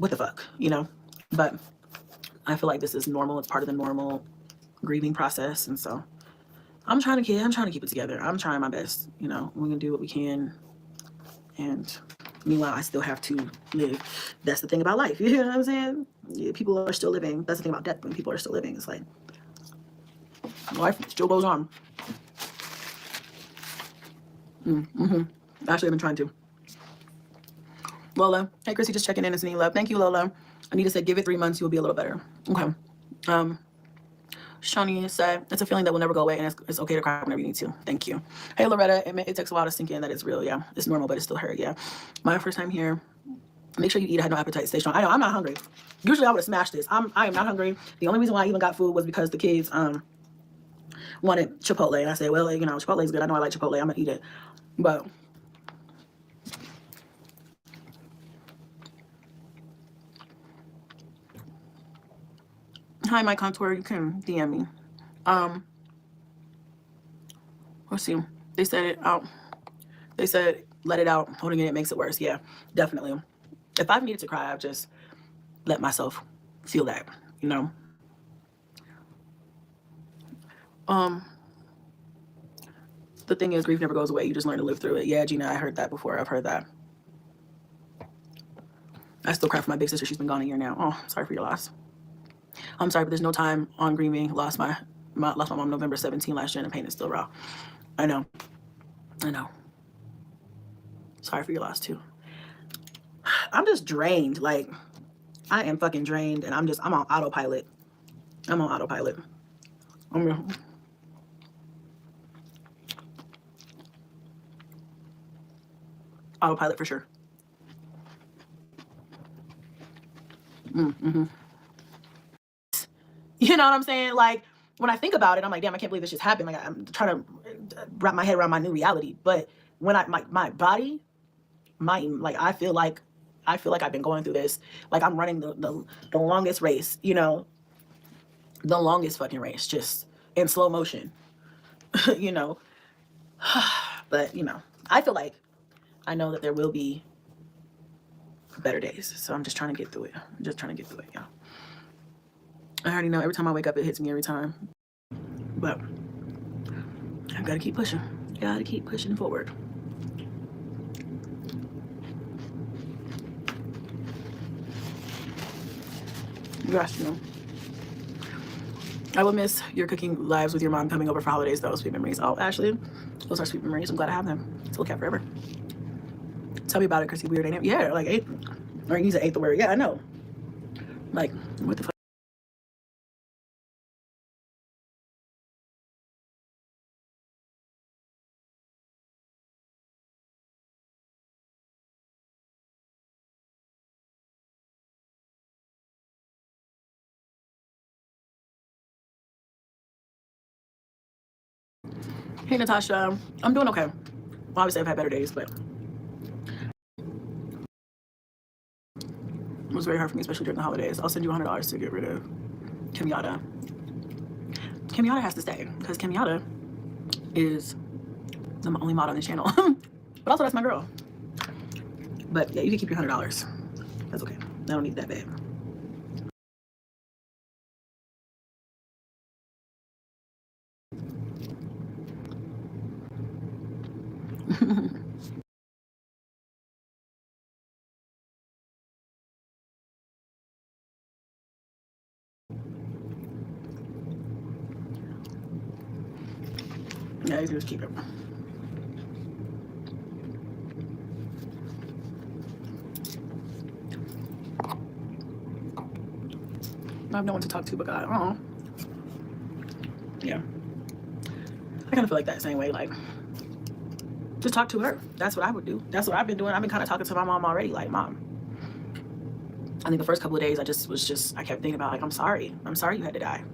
what the fuck, you know? But I feel like this is normal. It's part of the normal grieving process. And so I'm trying to keep it together. I'm trying my best, you know. We're gonna do what we can. And meanwhile, I still have to live. That's the thing about life. You know what I'm saying? Yeah, people are still living. That's the thing about death. When people are still living, it's like life still goes on. Actually, I've been trying to. Lola, hey Chrissy, just checking in and sending love. Thank you, Lola. Anita said, give it 3 months, you'll be a little better. Okay. Shawnee said, it's a feeling that will never go away, and it's okay to cry whenever you need to. Thank you. Hey Loretta, it takes a while to sink in that it's real. Yeah, it's normal, but it still hurt. Yeah. My first time here. Make sure you eat. I had no appetite. Stay strong. I know I'm not hungry. Usually I would have smashed this. I am not hungry. The only reason why I even got food was because the kids wanted Chipotle, and I said, well, you know, Chipotle is good. I know I like Chipotle. I'm gonna eat it. But hi, my contour. You can DM me. Let's see. They said it out. They said let it out. Holding it makes it worse. Yeah, definitely. If I've needed to cry, I've just let myself feel that. You know. The thing is, grief never goes away. You just learn to live through it. Yeah, Gina, I heard that before. I've heard that. I still cry for my big sister. She's been gone a year now. Oh, sorry for your loss. I'm sorry, but there's no time on grieving. Lost my mom November 17 last year, and the pain is still raw. I know. Sorry for your loss too. I'm just drained. Like, I am fucking drained, and I'm on autopilot. I'm on autopilot. Autopilot for sure. You know what I'm saying? Like, when I think about it, I'm like, damn, I can't believe this just happened. Like, I'm trying to wrap my head around my new reality. But when my body, like, I feel like I've been going through this. Like, I'm running the longest race, you know, the longest fucking race, just in slow motion, you know. But, you know, I feel like I know that there will be better days. So I'm just trying to get through it. Y'all. I already know every time I wake up, it hits me every time. But I gotta keep pushing. Gotta keep pushing forward. Gosh, you know. I will miss your cooking lives with your mom coming over for holidays, though. Sweet memories. Oh, Ashley, those are sweet memories. I'm glad I have them to look at forever. Tell me about it, Chrissy. Weird, ain't it? Yeah, like 8. Or you said 8th the word. Yeah, I know. Like, what the fuck? Hey, Natasha. I'm doing okay. Obviously, I've had better days, but it was very hard for me, especially during the holidays. I'll send you $100 to get rid of Kenyatta. Kenyatta has to stay because Kenyatta is the only mod on this channel. But also, that's my girl. But yeah, you can keep your $100. That's okay. I don't need that bad. Yeah, you can just keep it. I have no one to talk to but God. Oh, yeah. I kind of feel like that same way. Like, just talk to her. That's what I would do. That's what I've been doing. I've been kind of talking to my mom already. Like, Mom, I think the first couple of days I kept thinking about, like, I'm sorry you had to die.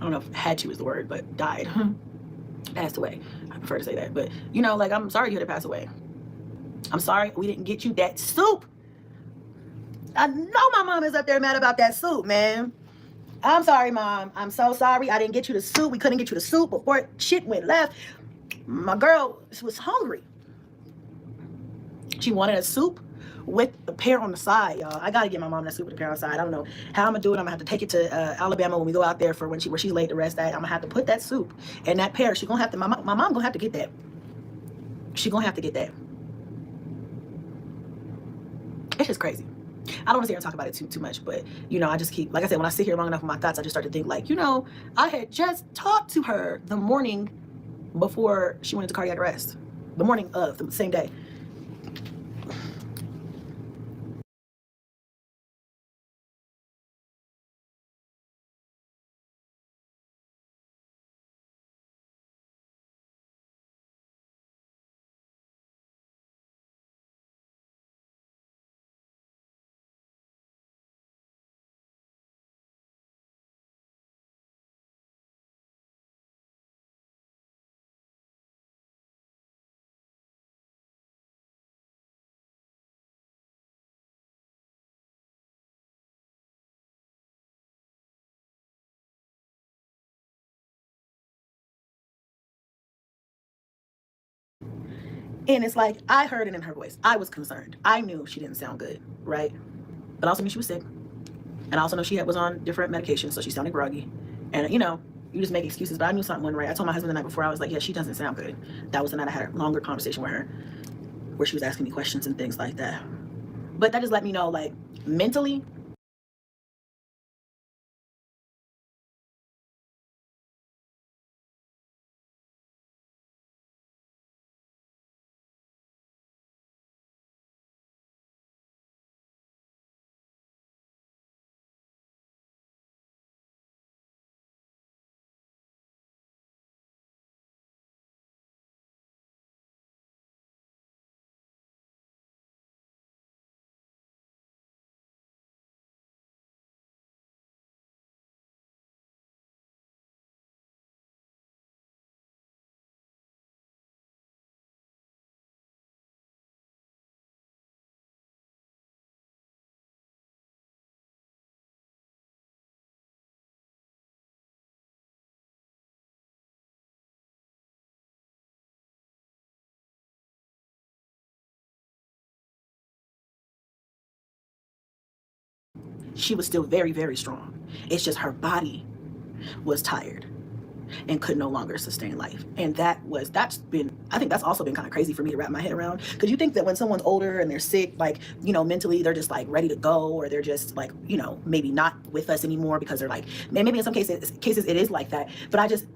I don't know if had to is the word, but died. Passed away. I prefer to say that. But, you know, like, I'm sorry you had to pass away. I'm sorry we didn't get you that soup. I know my mom is up there mad about that soup, man. I'm sorry, Mom. I'm so sorry. I didn't get you the soup. We couldn't get you the soup before shit went left. My girl was hungry. She wanted a soup with the pear on the side, y'all. I gotta get my mom that soup with the pear on the side. I don't know how I'm gonna do it. I'm gonna have to take it to Alabama when we go out there for where she's laid to rest at. I'm gonna have to put that soup and that pear. She gonna have to. My mom gonna have to get that. She gonna have to get that. It's just crazy. I don't want to sit here and talk about it too much, but you know, I just keep, like I said, when I sit here long enough with my thoughts, I just start to think like, you know, I had just talked to her the morning before she went into cardiac arrest, the morning of the same day. And it's like, I heard it in her voice. I was concerned. I knew she didn't sound good, right? But I also knew she was sick. And I also know she was on different medications, so she sounded groggy. And, you know, you just make excuses, but I knew something wasn't right. I told my husband the night before, I was like, yeah, she doesn't sound good. That was the night I had a longer conversation with her, where she was asking me questions and things like that. But that just let me know, like, mentally, she was still very, very strong. It's just her body was tired and could no longer sustain life. And I think that's also been kind of crazy for me to wrap my head around. Because you think that when someone's older and they're sick, like, you know, mentally they're just like ready to go, or they're just like, you know, maybe not with us anymore because they're like, maybe in some cases it is like that. But I just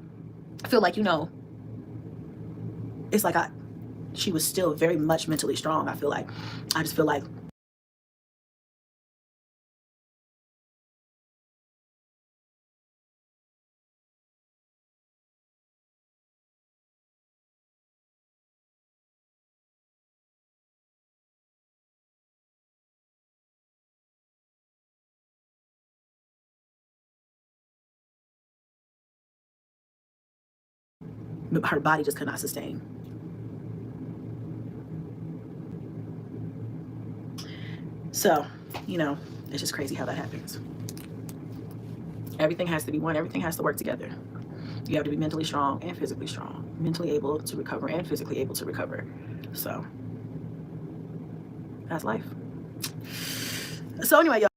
feel like, you know, it's like she was still very much mentally strong. I just feel like her body just could not sustain. So, you know, it's just crazy how that happens. Everything has to be one. Everything has to work together. You have to be mentally strong and physically strong. Mentally able to recover and physically able to recover. So, that's life. So anyway, y'all.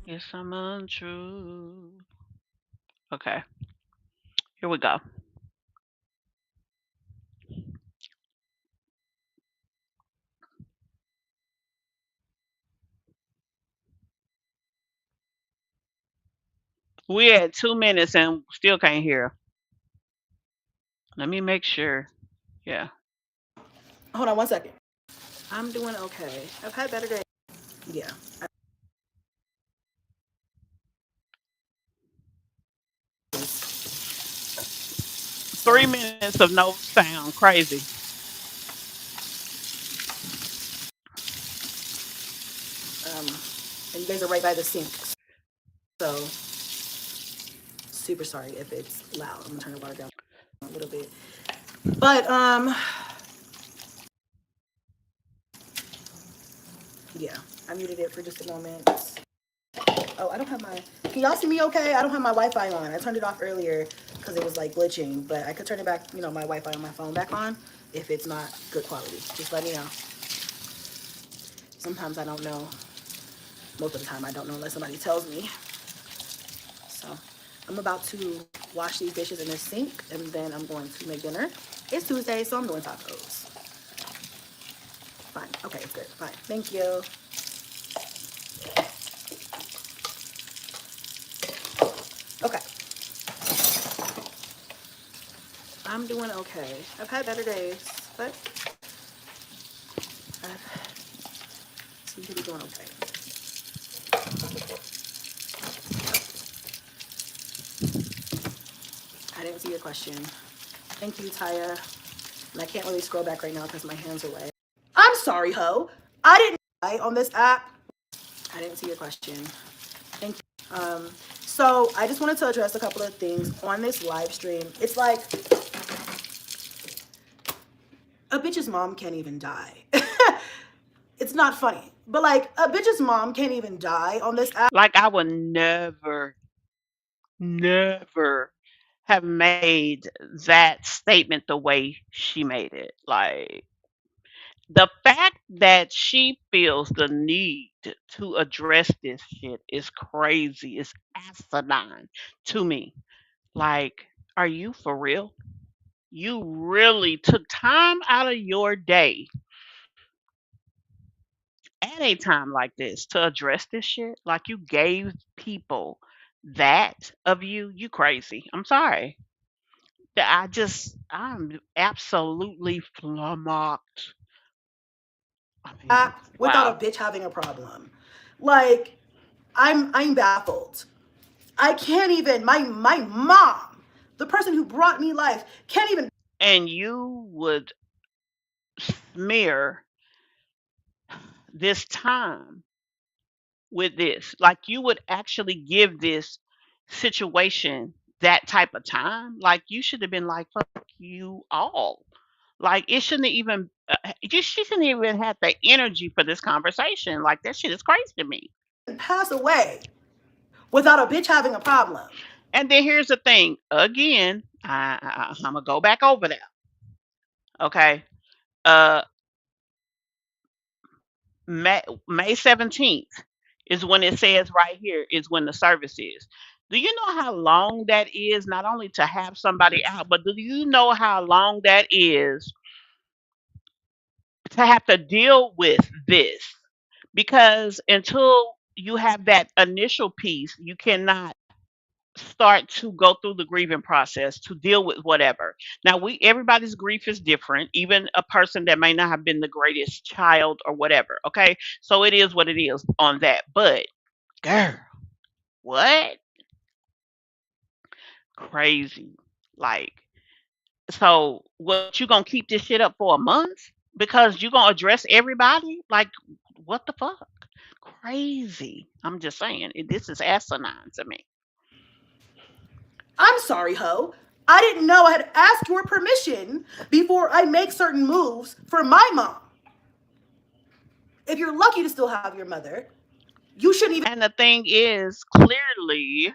Yes, I'm untrue. Okay, here we go. We at 2 minutes and still can't hear. Let me make sure. Yeah. Hold on 1 second. I'm doing okay. I've had better days. Yeah. 3 minutes of no sound. Crazy. And you guys are right by the sink. So super sorry if it's loud. I'm gonna turn the water down a little bit. But yeah, I muted it for just a moment. Oh, I don't have my. Can y'all see me okay? I don't have my Wi-Fi on. I turned it off earlier because it was like glitching, but I could turn it back. My Wi-Fi on my phone back on if it's not good quality. Just let me know. Sometimes I don't know. Most of the time I don't know unless somebody tells me. So I'm about to wash these dishes in the sink and then I'm going to make dinner. It's Tuesday, so I'm doing tacos. Fine. Okay, it's good. Fine. Thank you. Okay. I'm doing okay. I've had better days, but I seem to be doing okay. I didn't see your question. Thank you, Taya. And I can't really scroll back right now because my hands are wet. I'm sorry, ho. I didn't die on this app. I didn't see your question. Thank you. So I just wanted to address a couple of things on this live stream. It's like a bitch's mom can't even die. It's not funny, but like a bitch's mom can't even die on this app. Like I would never, never have made that statement the way she made it. Like the fact that she feels the need to address this shit is crazy. It's asinine to me. Like, are you for real? You really took time out of your day at a time like this to address this shit? Like you gave people that of you? You crazy. I'm sorry. I'm absolutely flummoxed. I mean, Without a wow. bitch having a problem. Like, I'm baffled. I can't even my mom, the person who brought me life, can't even. And you would smear this time with this. Like you would actually give this situation that type of time. Like you should have been like, fuck you all. Like it shouldn't even, she shouldn't even have the energy for this conversation. Like that shit is crazy to me. Pass away without a bitch having a problem. And then here's the thing. Again, I'm gonna go back over there. Okay. Uh, May 17th is when it says right here is when the service is. Do you know how long that is? Not only to have somebody out, but do you know how long that is to have to deal with this? Because until you have that initial piece, you cannot start to go through the grieving process to deal with whatever. Now we everybody's grief is different, even a person that may not have been the greatest child or whatever. Okay. So it is what it is on that. But girl, what? Crazy. Like, so what you gonna keep this shit up for a month? Because you gonna address everybody? Like, what the fuck? Crazy. I'm just saying, this is asinine to me. I'm sorry, ho. I didn't know I had asked your permission before I make certain moves for my mom. If you're lucky to still have your mother, you shouldn't even. And the thing is, clearly,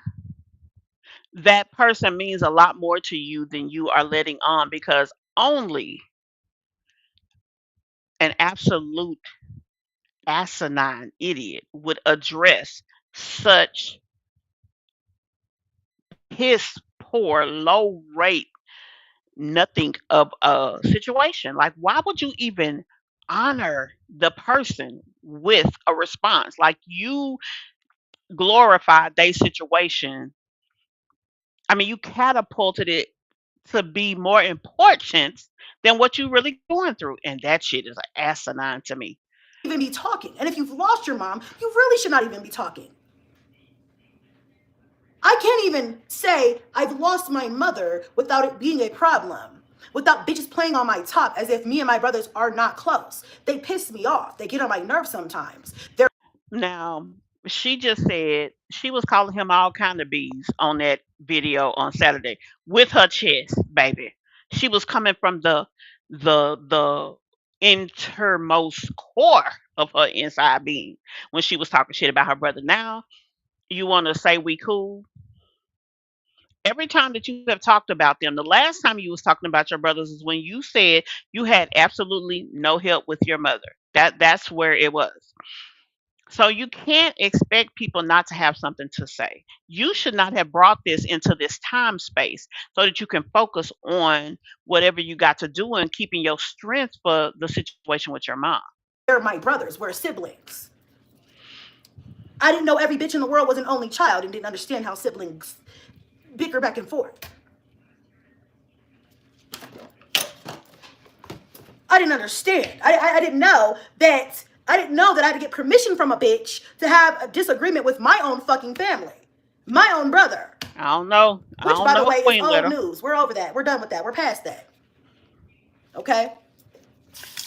that person means a lot more to you than you are letting on because only an absolute asinine idiot would address such piss poor, low rate, nothing of a situation? Like, why would you even honor the person with a response? Like, you glorified their situation. I mean, you catapulted it to be more important than what you really going through. And that shit is asinine to me. Even be talking. And if you've lost your mom, you really should not even be talking. I can't even say I've lost my mother without it being a problem. Without bitches playing on my top as if me and my brothers are not close. They piss me off. They get on my nerves sometimes. They're Now, she just said she was calling him all kind of bees on that video on Saturday with her chest, baby. She was coming from the innermost core of her inside being when she was talking shit about her brother. Now you want to say we cool? Every time that you have talked about them, the last time you was talking about your brothers is when you said you had absolutely no help with your mother. That's where it was. So you can't expect people not to have something to say. You should not have brought this into this time space so that you can focus on whatever you got to do and keeping your strength for the situation with your mom. my brothers. We're siblings. I didn't know every bitch in the world was an only child and didn't understand how siblings bicker back and forth. I didn't understand. I didn't know that I had to get permission from a bitch to have a disagreement with my own fucking family. My own brother. I don't know. I Which, don't by the know, way, is Queen old Little. news. We're over that. We're done with that. We're past that. Okay?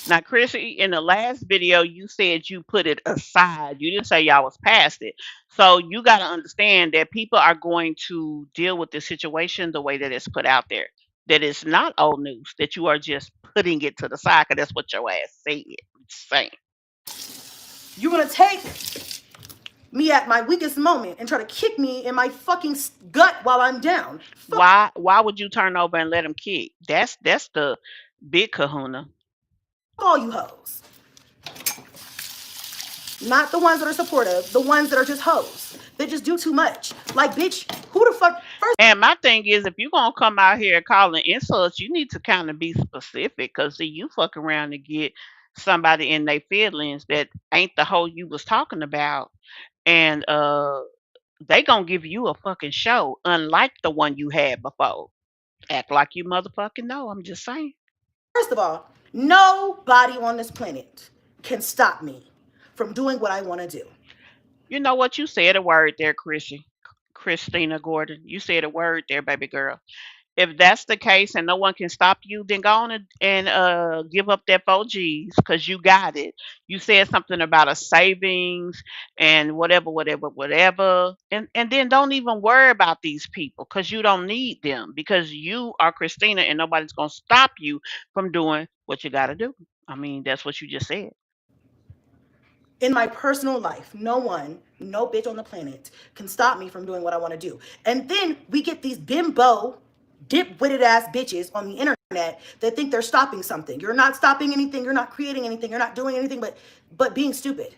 Now, Chrissy, in the last video, you said you put it aside. You didn't say y'all was past it. So you got to understand that people are going to deal with the situation the way that it's put out there. That it's not old news. That you are just putting it to the side because that's what your ass said. Saying. You're going to take me at my weakest moment and try to kick me in my fucking gut while I'm down. Fuck Why would you turn over and let him kick? That's the big kahuna. all you hoes. Not the ones that are supportive, the ones that are just hoes. They just do too much. Like, bitch, who the fuck? First And my thing is, if you're gonna come out here calling insults, you need to kind of be specific. Cause see, you fuck around and get somebody in their feelings that ain't the hoe you was talking about, and they gonna give you a fucking show, unlike the one you had before. Act like you motherfucking know. I'm just saying. of all, nobody on this planet can stop me from doing what I want to do. You know what? You said a word there, Chrissy. Christina Gordon. You said a word there, baby girl. If that's the case and no one can stop you, then go on and give up that 4Gs because you got it. You said something about a savings and whatever, whatever, whatever. And then don't even worry about these people because you don't need them because you are Christina and nobody's going to stop you from doing what you got to do. I mean, that's what you just said. In my personal life, no one, no bitch on the planet can stop me from doing what I want to do. And then we get these bimbo, dip-witted ass bitches on the internet that think they're stopping something. You're not stopping anything. You're not creating anything. You're not doing anything but being stupid.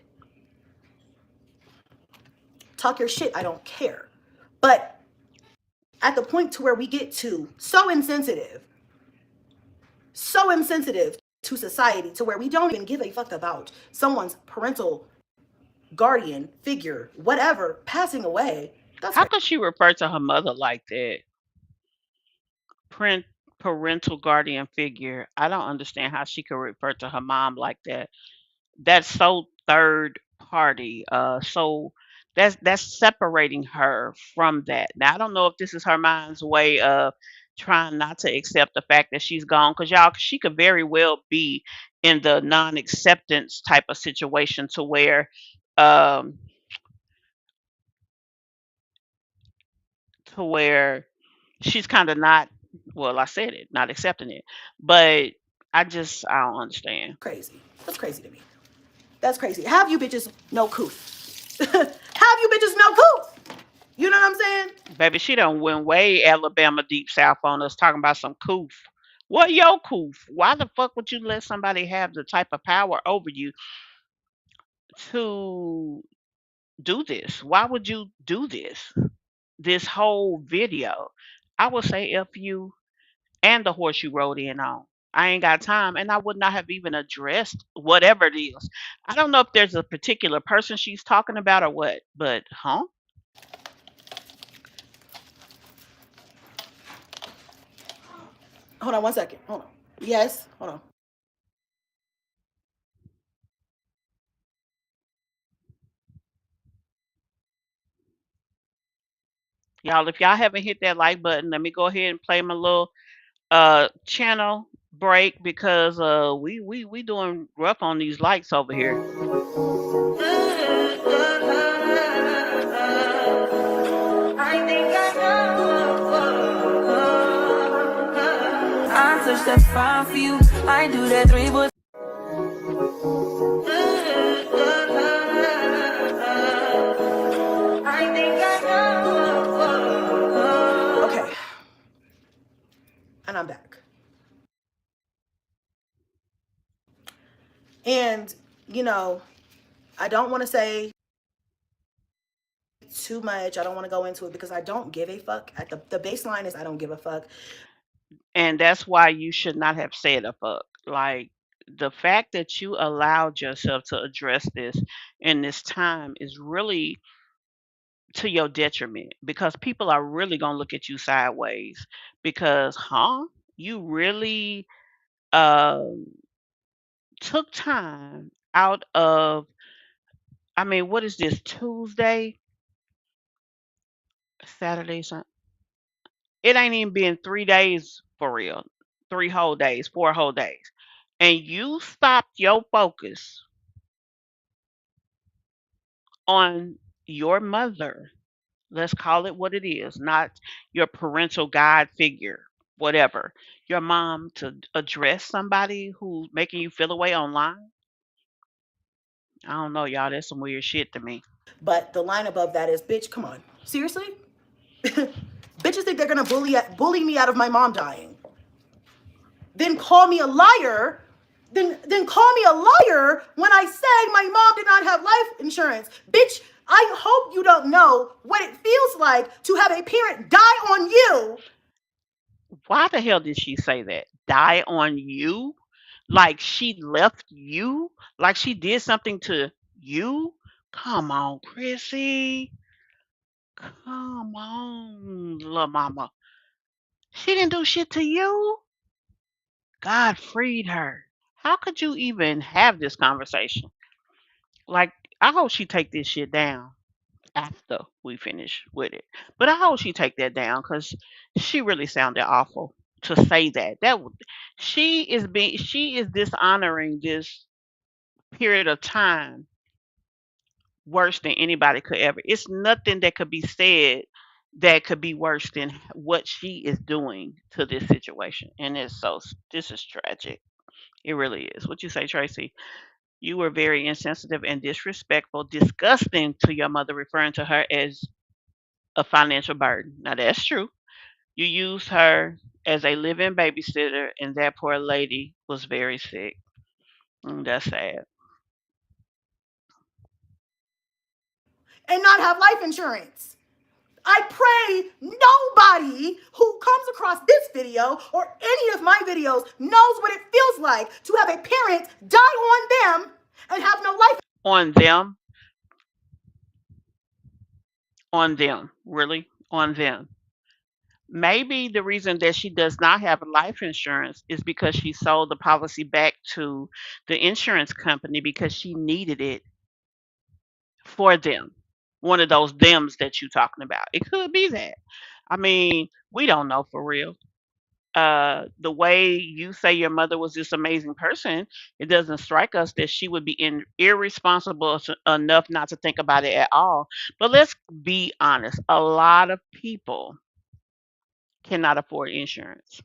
Talk your shit. I don't care. But at the point to where we get to so insensitive to society, to where we don't even give a fuck about someone's parental guardian figure, whatever, passing away. That's How could she refer to her mother like that? Parent, parental guardian figure. I don't understand how she could refer to her mom like that. That's so third party. So that's separating her from that. Now I don't know if this is her mind's way of trying not to accept the fact that she's gone, because y'all, she could very well be in the non-acceptance type of situation to where um to where she's kind of not, well, I said it, not accepting it. But I don't understand. crazy. That's crazy to me. That's crazy. Have you bitches no coof? Have you bitches no coof? You know what I'm saying? Baby, she done went way Alabama deep south on us talking about some coof. What your coof? Why the fuck would you let somebody have the type of power over you to do this? Why would you do this? This whole video. I would say F you and the horse you rode in on. I ain't got time, and I would not have even addressed whatever it is. I don't know if there's a particular person she's talking about or what, but Hold on 1 second. Hold on. Yes. Hold on. y'all, if y'all haven't hit that like button, let me go ahead and play my little channel break because we doing rough on these likes over here. I think I know. I touch that fine for you. I do that three, but I think I know. Okay. And I'm back. And, I don't want to say too much. I don't want to go into it because I don't give a fuck. At the baseline is I don't give a fuck. And that's why you should not have said a fuck. Like the fact that you allowed yourself to address this in this time is really to your detriment because people are really gonna look at you sideways because you really um took time out of, I mean, what is this, Tuesday, Saturday, it ain't even been 3 days for real, 3 whole days, 4 whole days, and you stopped your focus on your mother. Let's call it what it is, not your parental guide figure, whatever. Your mom, to address somebody who's making you feel away online. I don't know, y'all. That's some weird shit to me. But the line above that is, bitch, come on. Seriously? Bitches think they're going to bully me out of my mom dying. Then call me a liar. Then call me a liar when I say my mom did not have life insurance. Bitch, I hope you don't know what it feels like to have a parent die on you. Why the hell did she say that? Die on you? Like she left you? Like she did something to you? Come on, Chrissy. Come on, little mama. She didn't do shit to you. God freed her. How could you even have this conversation? Like, I hope she take this shit down after we finish with it. But I hope she take that down because she really sounded awful to say that. She is dishonoring this period of time worse than anybody could ever. It's nothing that could be said that could be worse than what she is doing to this situation. And this is tragic. It really is. What you say, Tracy? You were very insensitive and disrespectful, disgusting to your mother, referring to her as a financial burden. Now that's true. You used her as a living babysitter, and that poor lady was very sick. That's sad. And not have life insurance. I pray nobody who comes across this video or any of my videos knows what it feels like to have a parent die on them and have no life. On them? On them. Really? On them. Maybe the reason that she does not have life insurance is because she sold the policy back to the insurance company because she needed it for them. One of those thems that you're talking about. It could be that. I mean, we don't know for real. The way you say your mother was this amazing person, it doesn't strike us that she would be irresponsible enough not to think about it at all. But let's be honest, a lot of people cannot afford insurance.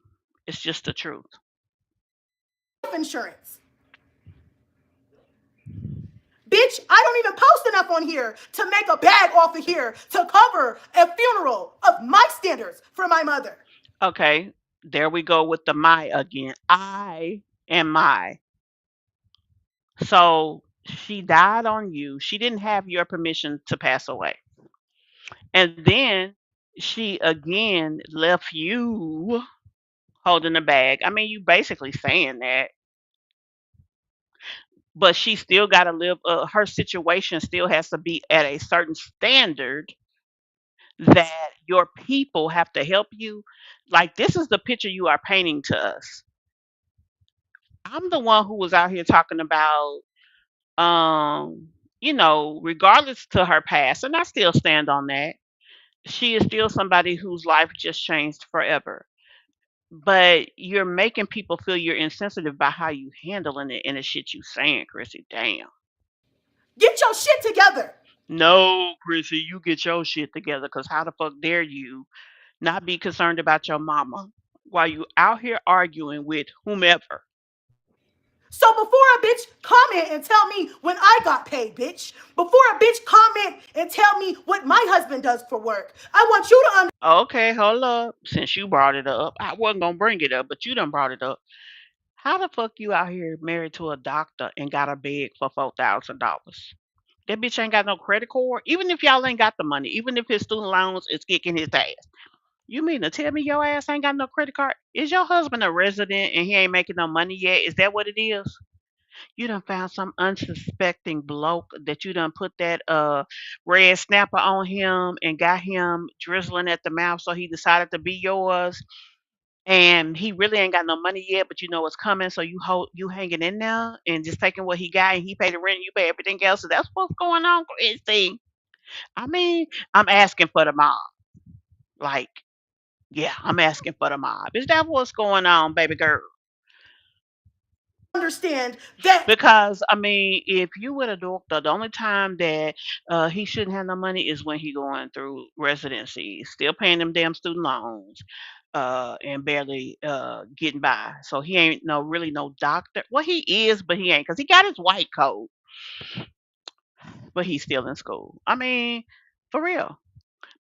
It's just the truth. Life insurance. Bitch, I don't even post enough on here to make a bag off of here to cover a funeral of my standards for my mother. Okay, there we go with the my again. I am my. So She died on you. She didn't have your permission to pass away. And then she again left you holding the bag. I mean, you basically saying that, but she still got to live. Her situation still has to be at a certain standard that your people have to help you. Like, this is the picture you are painting to us. I'm the one who was out here talking about, um, regardless to her past, and I still stand on that. She is still somebody whose life just changed forever. But you're making people feel you're insensitive by how you handling it and the shit you saying, Chrissy. Damn. Get your shit together. No, Chrissy, you get your shit together, because how the fuck dare you not be concerned about your mama while you out here arguing with whomever? So before a bitch comment and tell me when I got paid, bitch, before a bitch comment and tell me what my husband does for work, I want you to Okay, hold up. Since you brought it up, I wasn't gonna bring it up, but you done brought it up. How the fuck you out here married to a doctor and got a bed for $4,000? That bitch ain't got no credit card. Even if y'all ain't got the money, even if his student loans is kicking his ass. You mean to tell me your ass ain't got no credit card? Is your husband a resident and he ain't making no money yet? Is that what it is? You done found some unsuspecting bloke that you done put that red snapper on him and got him drizzling at the mouth, so he decided to be yours. And he really ain't got no money yet, but you know what's coming, so you hanging in there and just taking what he got, and he pay the rent, you pay everything else. So that's what's going on, Chrissy. I mean, I'm asking for the mob. Like, yeah, I'm asking for the mob. Is that what's going on, baby girl? understand that Because I mean, if you with a doctor, the only time that he shouldn't have no money is when he going through residency, still paying them damn student loans, and barely getting by. So he ain't no really no doctor. Well, he is, but he ain't, because he got his white coat, but he's still in school. I mean, for real.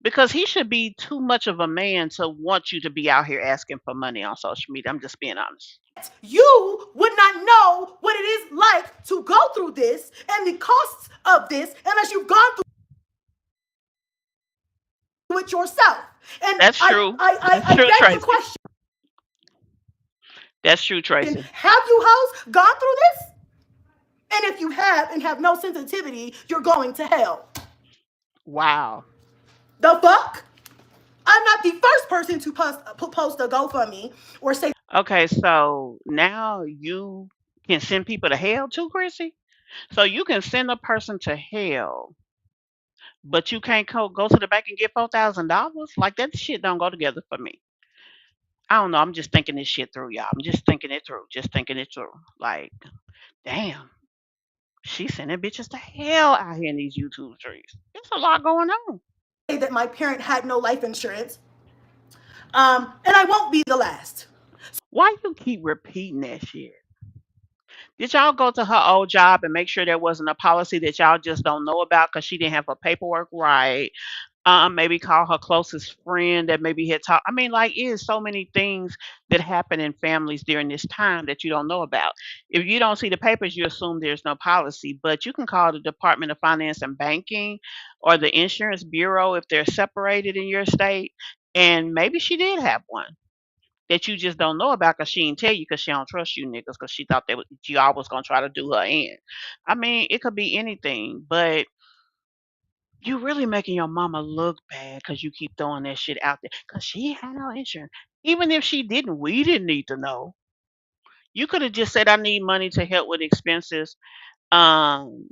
Because he should be too much of a man to want you to be out here asking for money on social media. I'm just being honest. you would not know what it is like to go through this and the costs of this unless you've gone through it yourself. And That's true. That's I true, beg the Tracy. question, That's true, Tracy. have you hoes gone through this? And if you have and have no sensitivity, you're going to hell. Wow. The fuck? I'm not the first person to post a GoFundMe or say Okay, so now you can send people to hell too, Chrissy? So you can send a person to hell, but you can't go to the bank and get $4,000? Like, that shit don't go together for me. I don't know. I'm just thinking this shit through, y'all. I'm just thinking it through. Just thinking it through. Like, damn, she's sending bitches to hell out here in these YouTube streets. There's a lot going on. that my parent had no life insurance. And I won't be the last. Why you keep repeating that shit? Did y'all go to her old job and make sure there wasn't a policy that y'all just don't know about because she didn't have her paperwork right? Maybe call her closest friend that maybe had talked. I mean, like, it is so many things that happen in families during this time that you don't know about. If you don't see the papers, you assume there's no policy, but you can call the Department of Finance and Banking or the Insurance Bureau if they're separated in your state, and maybe she did have one that you just don't know about because she didn't tell you because she don't trust you niggas because she thought that y'all was gonna try to do her in. I mean, it could be anything, but you really making your mama look bad because you keep throwing that shit out there because she had no insurance. Even if she didn't, we didn't need to know. You could have just said, I need money to help with expenses um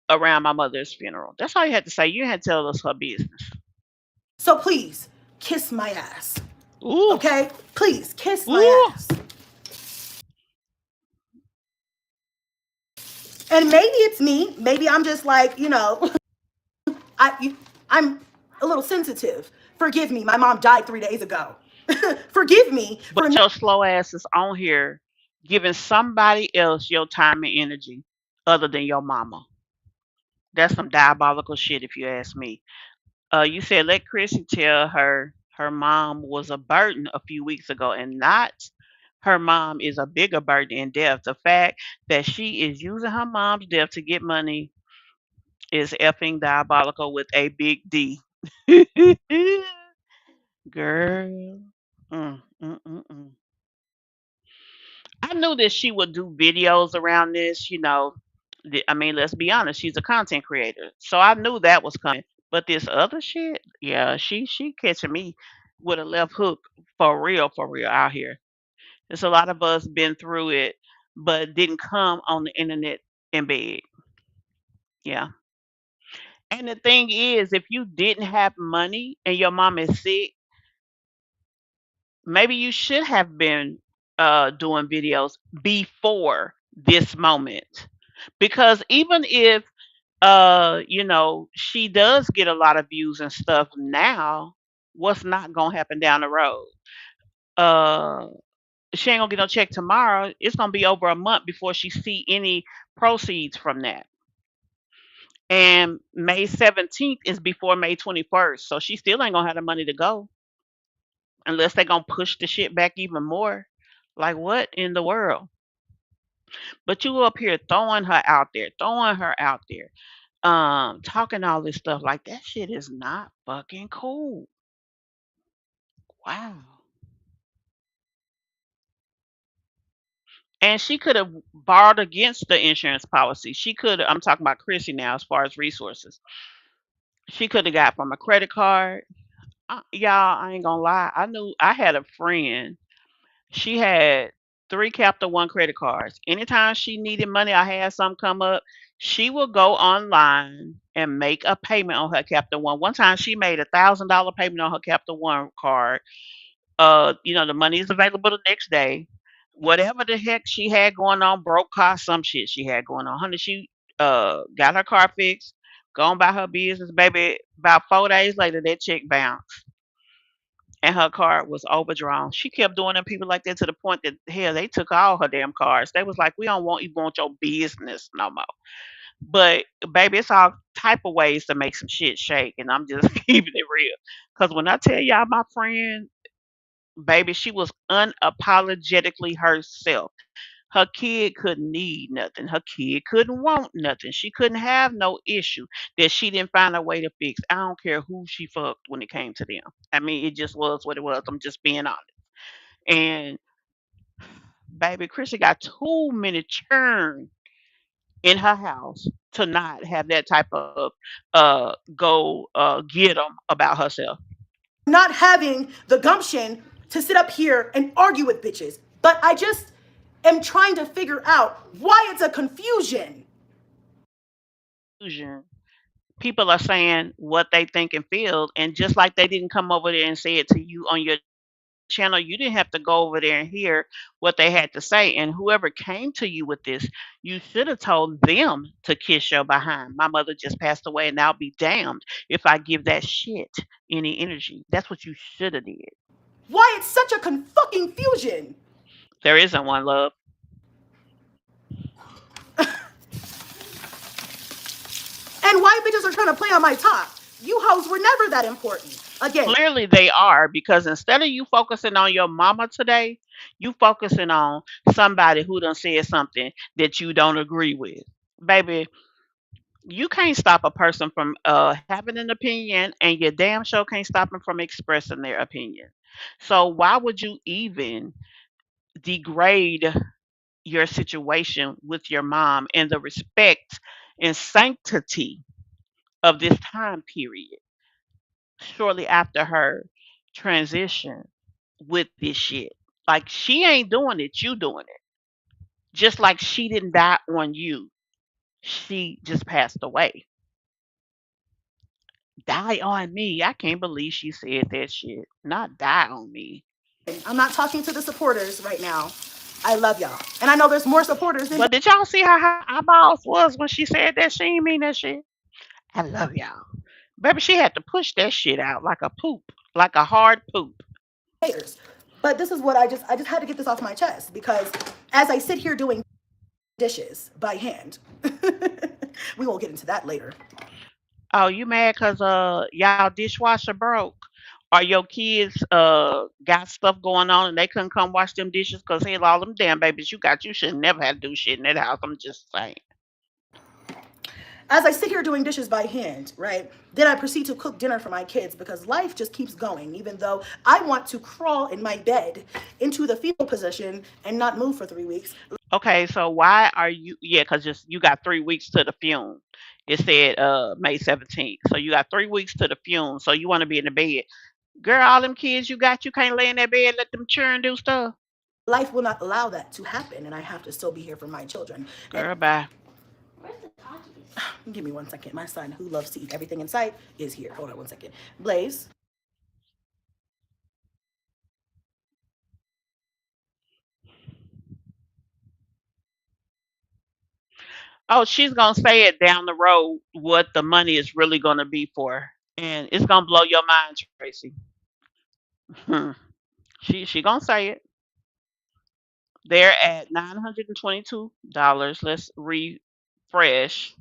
around my mother's funeral. That's all you had to say. You had to tell us her business. So please, kiss my ass. Ooh, Okay? Please, kiss my ooh. ass. And maybe it's me. Maybe I'm just like, I'm a little sensitive. Forgive me. My mom died 3 days ago. Forgive me for But your slow ass is on here giving somebody else your time and energy other than your mama. That's some diabolical shit if you ask me. You said let Chrissy tell her her mom was a burden a few weeks ago and not her mom is a bigger burden in death. The fact that she is using her mom's death to get money is effing diabolical with a big D. Girl. Mm. I knew that she would do videos around this, you know. I mean, let's be honest, she's a content creator. So I knew that was coming. But this other shit, yeah, she catching me with a left hook for real out here. There's a lot of us been through it, but didn't come on the internet and beg. Yeah. And the thing is, if you didn't have money and your mom is sick, maybe you should have been doing videos before this moment. Because even if you know, she does get a lot of views and stuff now, what's not gonna happen down the road? Uh she ain't gonna get no check tomorrow. It's gonna be over a month before she see any proceeds from that. And May 17th is before May 21st. So she still ain't gonna have the money to go unless they gonna push the shit back even more. Like what in the world? But you up here throwing her out there, talking all this stuff like that shit is not fucking cool. Wow. And she could have borrowed against the insurance policy. She could. I'm talking about Chrissy now, as far as resources. She could have got from a credit card. Y'all, I ain't gonna lie. I had a friend. She had three Capital One credit cards. Anytime she needed money, I had some come up. She would go online and make a payment on her Capital One. One time, she made $1,000 payment on her Capital One card. You know, the money is available the next day. Whatever the heck she had going on, broke car, some shit she had going on. Honey, she got her car fixed, gone by her business, baby. About 4 days later, that check bounced and her card was overdrawn. She kept doing them people like that to the point that hell, they took all her damn cards. They was like, we don't want you want your business no more. But baby, it's all type of ways to make some shit shake, and I'm just keeping it real. Cause when I tell y'all my friend, baby, she was unapologetically herself. Her kid couldn't need nothing. Her kid couldn't want nothing. She couldn't have no issue that she didn't find a way to fix. I don't care who she fucked when it came to them. I mean, it just was what it was. I'm just being honest. And baby, Chrissy got too many churn in her house to not have that type of go get them about herself. Not having the gumption to sit up here and argue with bitches. But I just am trying to figure out why it's a confusion. Confusion. People are saying what they think and feel, and just like they didn't come over there and say it to you on your channel, you didn't have to go over there and hear what they had to say. And whoever came to you with this, you should have told them to kiss your behind. My mother just passed away, and I'll be damned if I give that shit any energy. That's what you should have did. Why it's such a fucking fusion. There isn't one, love. And why bitches are trying to play on my top. You hoes were never that important. Again. Clearly they are, because instead of you focusing on your mama today, you focusing on somebody who done said something that you don't agree with. Baby, you can't stop a person from having an opinion, and your damn show can't stop them from expressing their opinion. So why would you even degrade your situation with your mom and the respect and sanctity of this time period shortly after her transition with this shit? Like, she ain't doing it, you doing it. Just like she didn't die on you, she just passed away. Die on me. I can't believe she said that shit. Not die on me. I'm not talking to the supporters right now. I love y'all. And I know there's more supporters than. But did y'all see how her eyeballs was when she said that? She ain't mean that shit. I love y'all. Baby, she had to push that shit out like a poop. Like a hard poop. Haters. But this is what I just had to get this off my chest, because as I sit here doing dishes by hand, we will get into that later. Oh, you mad cause y'all dishwasher broke? Are your kids got stuff going on and they couldn't come wash them dishes? Cause hell, all them damn babies you got, you should never have to do shit in that house. I'm just saying. As I sit here doing dishes by hand, right, then I proceed to cook dinner for my kids because life just keeps going, even though I want to crawl in my bed into the fetal position and not move for 3 weeks. Okay, so why are you? Yeah, cause just you got 3 weeks to the fume. It said May 17th, so you got 3 weeks to the fume. So you want to be in the bed, girl? All them kids you got, you can't lay in that bed, let them churn do stuff. Life will not allow that to happen, and I have to still be here for my children. And Girl, bye. give me 1 second. My son, who loves to eat everything in sight, is here. Hold on 1 second. Blaze. Oh, she's gonna say it down the road what the money is really gonna be for, and it's gonna blow your mind, Tracy. Hmm. She gonna say it. They're at $922. Let's refresh.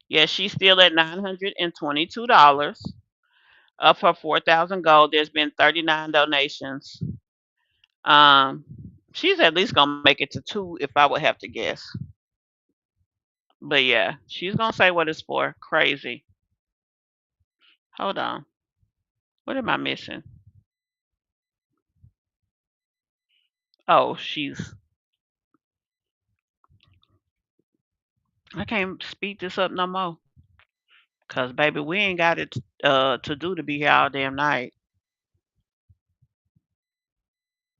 Yeah, she's still at $922. Up for 4,000 gold. There's been 39 donations. Um, she's at least gonna make it to two if I would have to guess. But yeah, she's gonna say what it's for. Crazy. Hold on. What am I missing? Oh, I can't speed this up no more. Cause baby, we ain't got it to do to be here all damn night.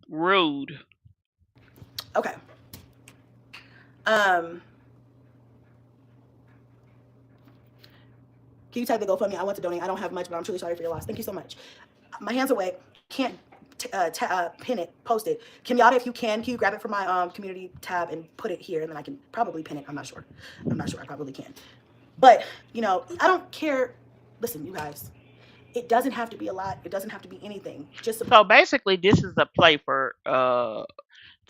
Rude. Okay. Um, can you type the GoFundMe? I want to donate. I don't have much, but I'm truly sorry for your loss. Thank you so much. My hands are wet. Can't pin it, post it. Kenyatta, if you can you grab it from my community tab and put it here, and then I can probably pin it. I'm not sure. I probably can. But, I don't care. Listen, you guys, it doesn't have to be a lot. It doesn't have to be anything. Just So basically, this is a play for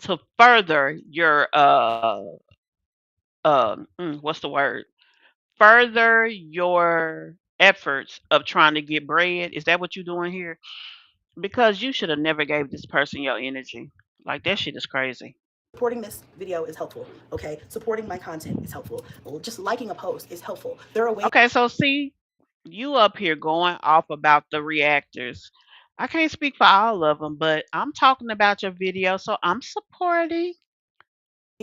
to further your what's the word? Further your efforts of trying to get bread. Is that what you're doing here? Because you should have never gave this person your energy. Like that shit is crazy. supporting this video is helpful, okay? Supporting my content is helpful. Just liking a post is helpful. There are ways Okay, so see, you up here going off about the reactors. I can't speak for all of them, but I'm talking about your video, so I'm supporting.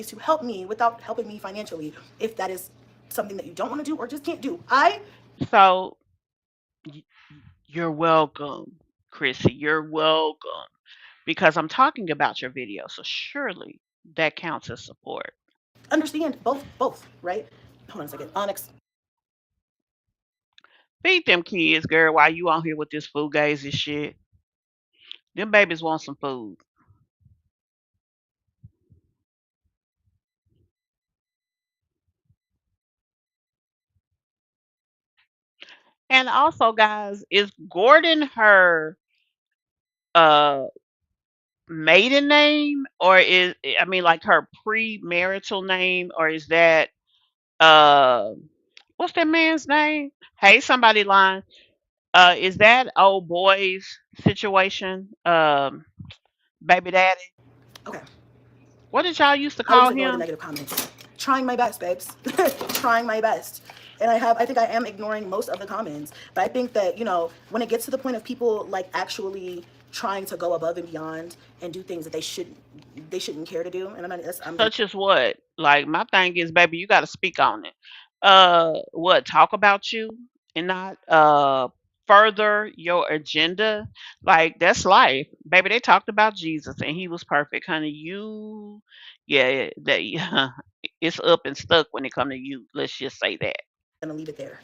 to help me without helping me financially if that is something that you don't want to do or just can't do. So y- you're welcome, Chrissy. You're welcome. Because I'm talking about your video, so surely that counts as support. understand both, right? Hold on a second. Onyx. Feed them kids, girl, while you on here with this fugazi shit. Them babies want some food. And also, guys, is Gordon her uh maiden name, or is, I mean, like her premarital name, or is that uh what's that man's name? Hey, somebody line. Is that old boy's situation? Baby daddy. Okay. What did y'all used to I'll call just ignore the him? negative comments. Trying my best, babes. Trying my best. And I think I am ignoring most of the comments. But I think that, when it gets to the point of people like actually trying to go above and beyond and do things that they shouldn't care to do. And I'm gonna Such as what? Like my thing is, baby, you got to speak on it. What? Talk about you and not further your agenda. Like that's life, baby. They talked about Jesus and he was perfect, honey. You, yeah, that it's up and stuck when it come to you. Let's just say that. gonna leave it there.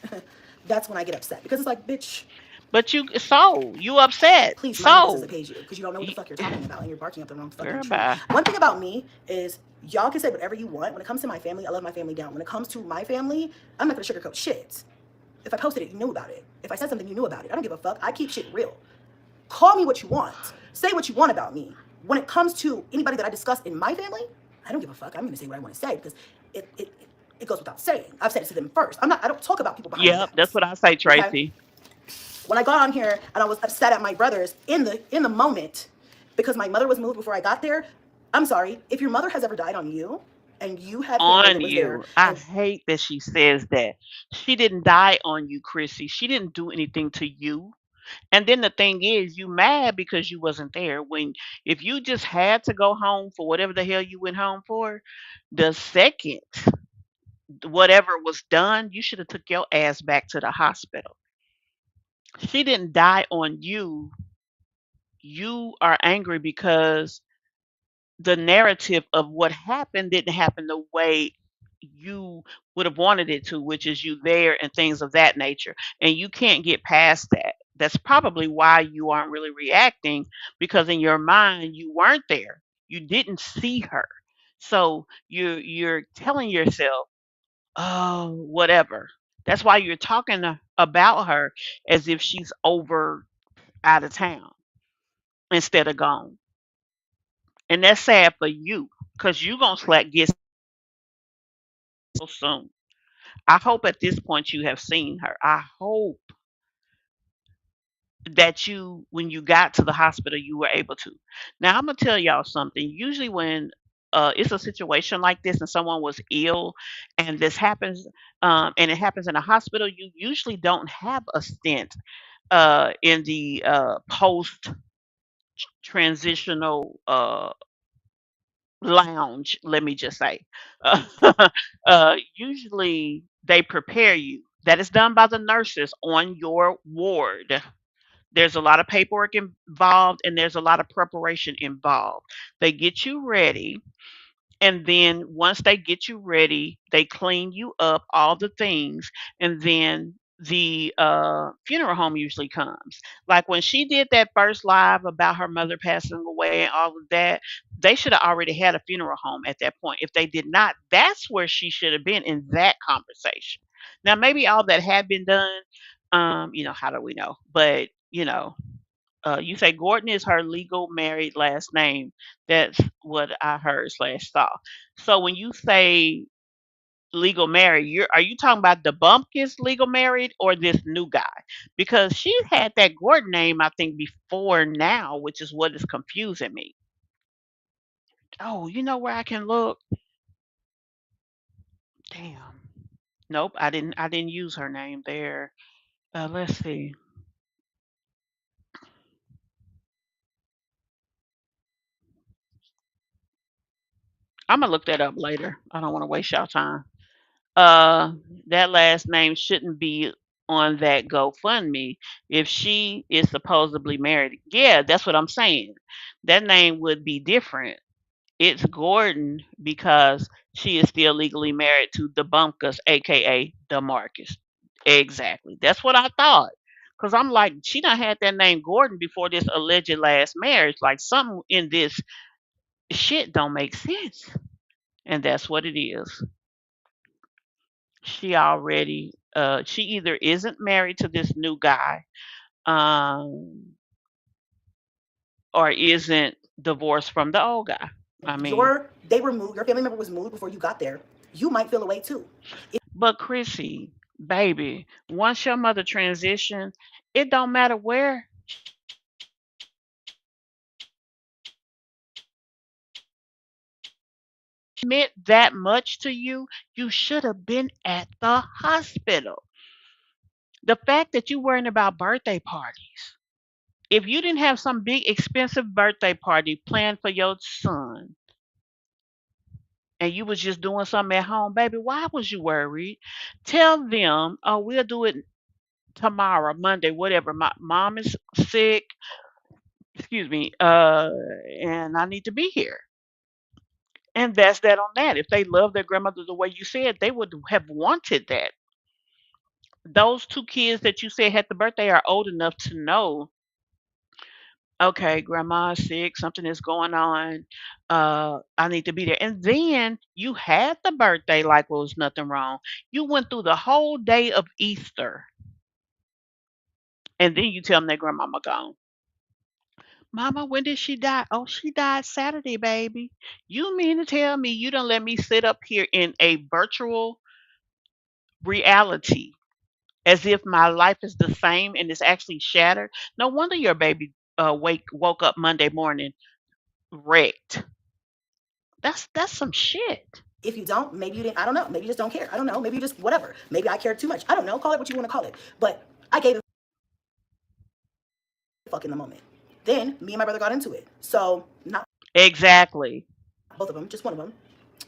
That's when I get upset because it's like, bitch, But you upset. please mind the business that So, pays you because you don't know what the y- fuck you're talking about and you're barking up the wrong fucking girl, tree. bye. One thing about me is y'all can say whatever you want. When it comes to my family, I love my family down. When it comes to my family, I'm not gonna sugarcoat shit. If I posted it, you knew about it. If I said something, you knew about it. I don't give a fuck. I keep shit real. Call me what you want. Say what you want about me. When it comes to anybody that I discuss in my family, I don't give a fuck. I'm gonna say what I want to say because it, it it goes without saying. I've said it to them first. I don't talk about people behind their Yep, that's backs. what I say, Okay? Tracy. Why when I got on here and I was upset at my brothers in the moment because my mother was moved before I got there. I'm sorry if your mother has ever died on you and you had family On that was there you. I and hate that she says that. She didn't die on you, Chrissy. She didn't do anything to you. And then the thing is, you mad because you wasn't there. When if you just had to go home for whatever the hell you went home for, the second whatever was done, you should have took your ass back to the hospital. She didn't die on you. You are angry because the narrative of what happened didn't happen the way you would have wanted it to, which is you there and things of that nature. And you can't get past that. That's probably why you aren't really reacting because in your mind you weren't there. You didn't see her. So you're telling yourself, "Oh, whatever." That's why you're talking about her as if she's over out of town instead of gone. And that's sad for you because you're going to get so soon. I hope at this point you have seen her. I hope that you, when you got to the hospital, you were able to. Now, I'm going to tell y'all something. Usually, when it's a situation like this and someone was ill and this happens, and it happens in a hospital, you usually don't have a stint in the post transitional lounge, let me just say. Uh, usually they prepare you. That is done by the nurses on your ward. There's a lot of paperwork involved and there's a lot of preparation involved. They get you ready, and then once they get you ready, they clean you up, all the things, and then the funeral home usually comes. Like when she did that first live about her mother passing away and all of that, they should have already had a funeral home at that point. If they did not, that's where she should have been in that conversation. Now maybe all that had been done. How do we know? But you say Gordon is her legal married last name. That's what I heard slash saw. So when you say legal married, are you talking about the Bumpkins legal married or this new guy? Because she had that Gordon name, I think, before now, which is what is confusing me. Oh, you know where I can look? Damn. Nope, I didn't use her name there. Let's see. I'm gonna look that up later. I don't want to waste y'all time. uh that last name shouldn't be on that GoFundMe if she is supposedly married. Yeah, that's what I'm saying. That name would be different. It's Gordon because she is still legally married to the Bumpkus, aka Demarcus. Exactly. That's what I thought. Cause I'm like, she done had that name Gordon before this alleged last marriage. Like something in this shit don't make sense. And that's what it is. She either isn't married to this new guy, um, or isn't divorced from the old guy. I mean, your family member was moved before you got there, you might feel away too. but Chrissy, baby, once your mother transitioned, it don't matter where. Meant that much to you, you should have been at the hospital. The fact that you worrying about birthday parties. If you didn't have some big expensive birthday party planned for your son, and you was just doing something at home, baby, why was you worried? Tell them, oh, we'll do it tomorrow, Monday, whatever. My mom is sick, excuse me, and I need to be here. And that's that on that. If they love their grandmother the way you said, they would have wanted that. Those two kids that you said had the birthday are old enough to know, okay, grandma's sick, something is going on. I need to be there. And then you had the birthday like there was nothing wrong. You went through the whole day of Easter, and then you tell them that grandmama gone. Mama, when did she die? Oh, she died Saturday, baby. You mean to tell me you don't let me sit up here in a virtual reality as if my life is the same and it's actually shattered. No wonder your baby woke up Monday morning wrecked. That's some shit. If you don't, maybe you didn't. I don't know. Maybe you just don't care. I don't know. Maybe you just whatever. Maybe I cared too much. I don't know. Call it what you want to call it. But I gave a fuck in the moment. Then me and my brother got into it. So not Exactly. both of them, just one of them,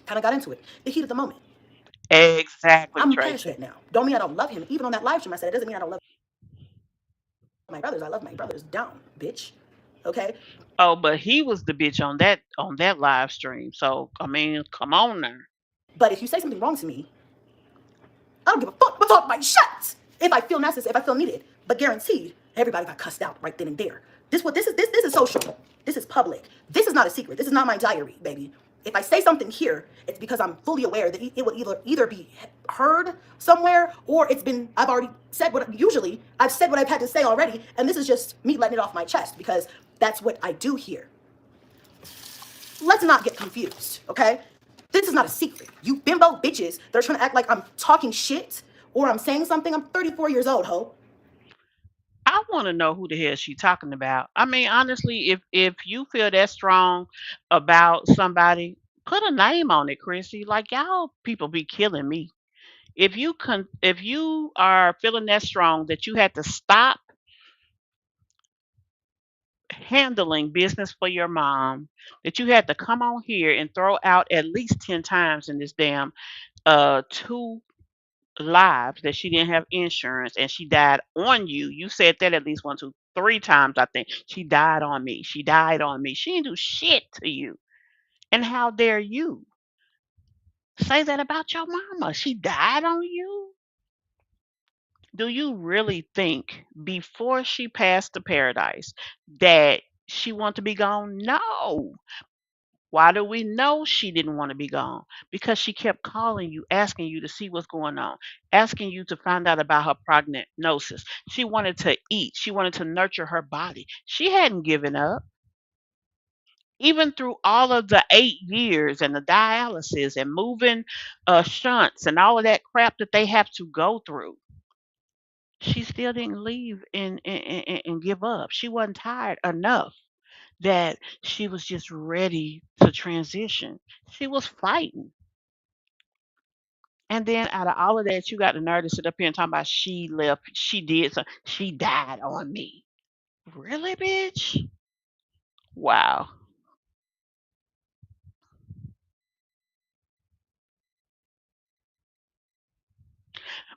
kind of got into it. The heat of the moment. Exactly, I'm past Tracy. that now. Don't mean I don't love him. Even on that live stream, I said it doesn't mean I don't love my brothers. I love my brothers down, bitch. Okay. Oh, but he was the bitch on that live stream. So I mean, come on now. But if you say something wrong to me, I don't give a fuck what's on my shots. If I feel necessary, if I feel needed, but guaranteed, everybody got cussed out right then and there. This is social. This is public. This is not a secret. This is not my diary, baby. If I say something here, it's because I'm fully aware that it will either be heard somewhere or I've already said I've said what I've had to say already, and this is just me letting it off my chest because that's what I do here. Let's not get confused, okay? This is not a secret. You bimbo bitches that are trying to act like I'm talking shit or I'm saying something. I'm 34 years old, ho. I want to know who the hell she talking about. I mean, honestly, if you feel that strong about somebody, put a name on it, Chrissy. Like y'all people be killing me. If you are feeling that strong that you had to stop handling business for your mom, that you had to come on here and throw out at least 10 times in this damn 2 lives that she didn't have insurance and she died on you. You said that at least 1, 2, 3 times, I think. She died on me. She died on me. She didn't do shit to you. And how dare you say that about your mama? She died on you? Do you really think before she passed to paradise that she wanted to be gone? No. Why do we know she didn't want to be gone? Because she kept calling you, asking you to see what's going on, asking you to find out about her prognosis. She wanted to eat. She wanted to nurture her body. She hadn't given up. Even through all of the 8 years and the dialysis and moving shunts and all of that crap that they have to go through, she still didn't leave and give up. She wasn't tired enough that she was just ready to transition. She was fighting. And then out of all of that, you got the nerve to sit up here and talk about she left, she did so, she died on me. Really, bitch? Wow.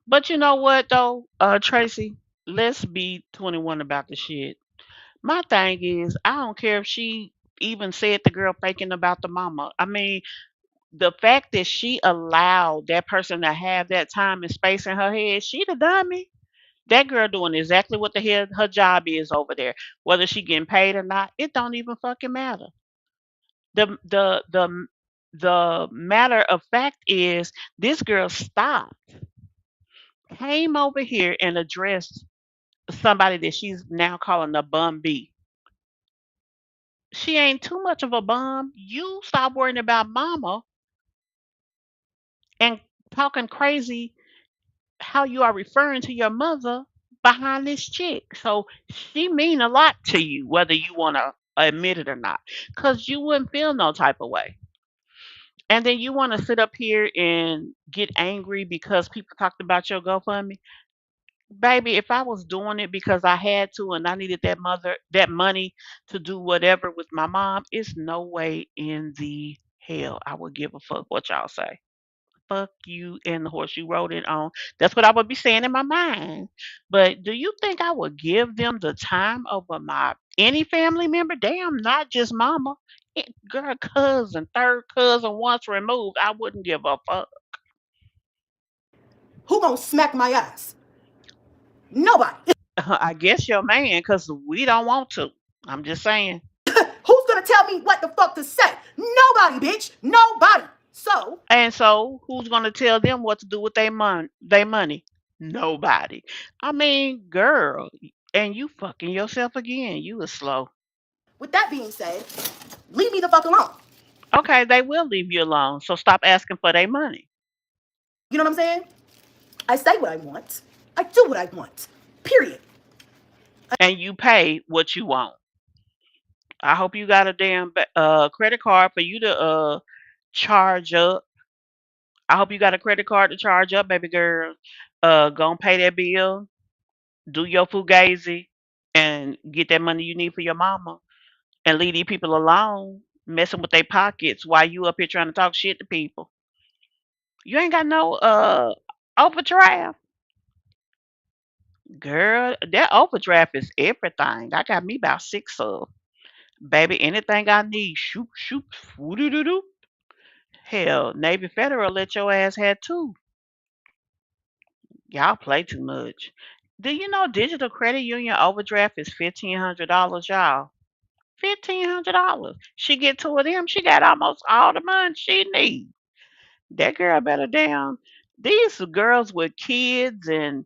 But you know what though, Tracy? Let's be 21 about the shit. My thing is, I don't care if she even said the girl faking about the mama. I mean, the fact that she allowed that person to have that time and space in her head, she the dummy. That girl doing exactly what the hell her job is over there. Whether she getting paid or not, it don't even fucking matter. The matter of fact is this girl stopped, came over here and addressed somebody that she's now calling a bum B. She ain't too much of a bum. You stop worrying about mama and talking crazy how you are referring to your mother behind this chick. So she mean a lot to you, whether you want to admit it or not, because you wouldn't feel no type of way. And then you want to sit up here and get angry because people talked about your GoFundMe. Baby, if I was doing it because I had to and I needed that money to do whatever with my mom, it's no way in the hell I would give a fuck what y'all say. Fuck you and the horse you rode it on. That's what I would be saying in my mind. But do you think I would give them the time over my any family member? Damn, not just mama. Girl, cousin, third cousin, once removed. I wouldn't give a fuck. Who gonna smack my ass? Nobody. I guess your man, because we don't want to. I'm just saying. Who's gonna tell me what the fuck to say? Nobody, bitch. Nobody. So, And so, who's gonna tell them what to do with their money? Nobody. I mean, girl, and you fucking yourself again. You was slow. with that being said, leave me the fuck alone. Okay, they will leave you alone. So stop asking for their money. You know what I'm saying? I say what I want. I do what I want. Period. and you pay what you want. I hope you got a damn credit card for you to charge up. I hope you got a credit card to charge up, baby girl. Go and pay that bill, do your fugazi, and get that money you need for your mama, and leave these people alone, messing with their pockets while you up here trying to talk shit to people. You ain't got no overdraft. Girl, that overdraft is everything. I got me about six of. Baby, anything I need, shoot, shoot, doo doo doo. Hell, Navy Federal let your ass have two. Y'all play too much. Do you know Digital Credit Union overdraft is $1,500, y'all? $1,500. She get two of them, she got almost all the money she need. That girl better damn. These girls with kids and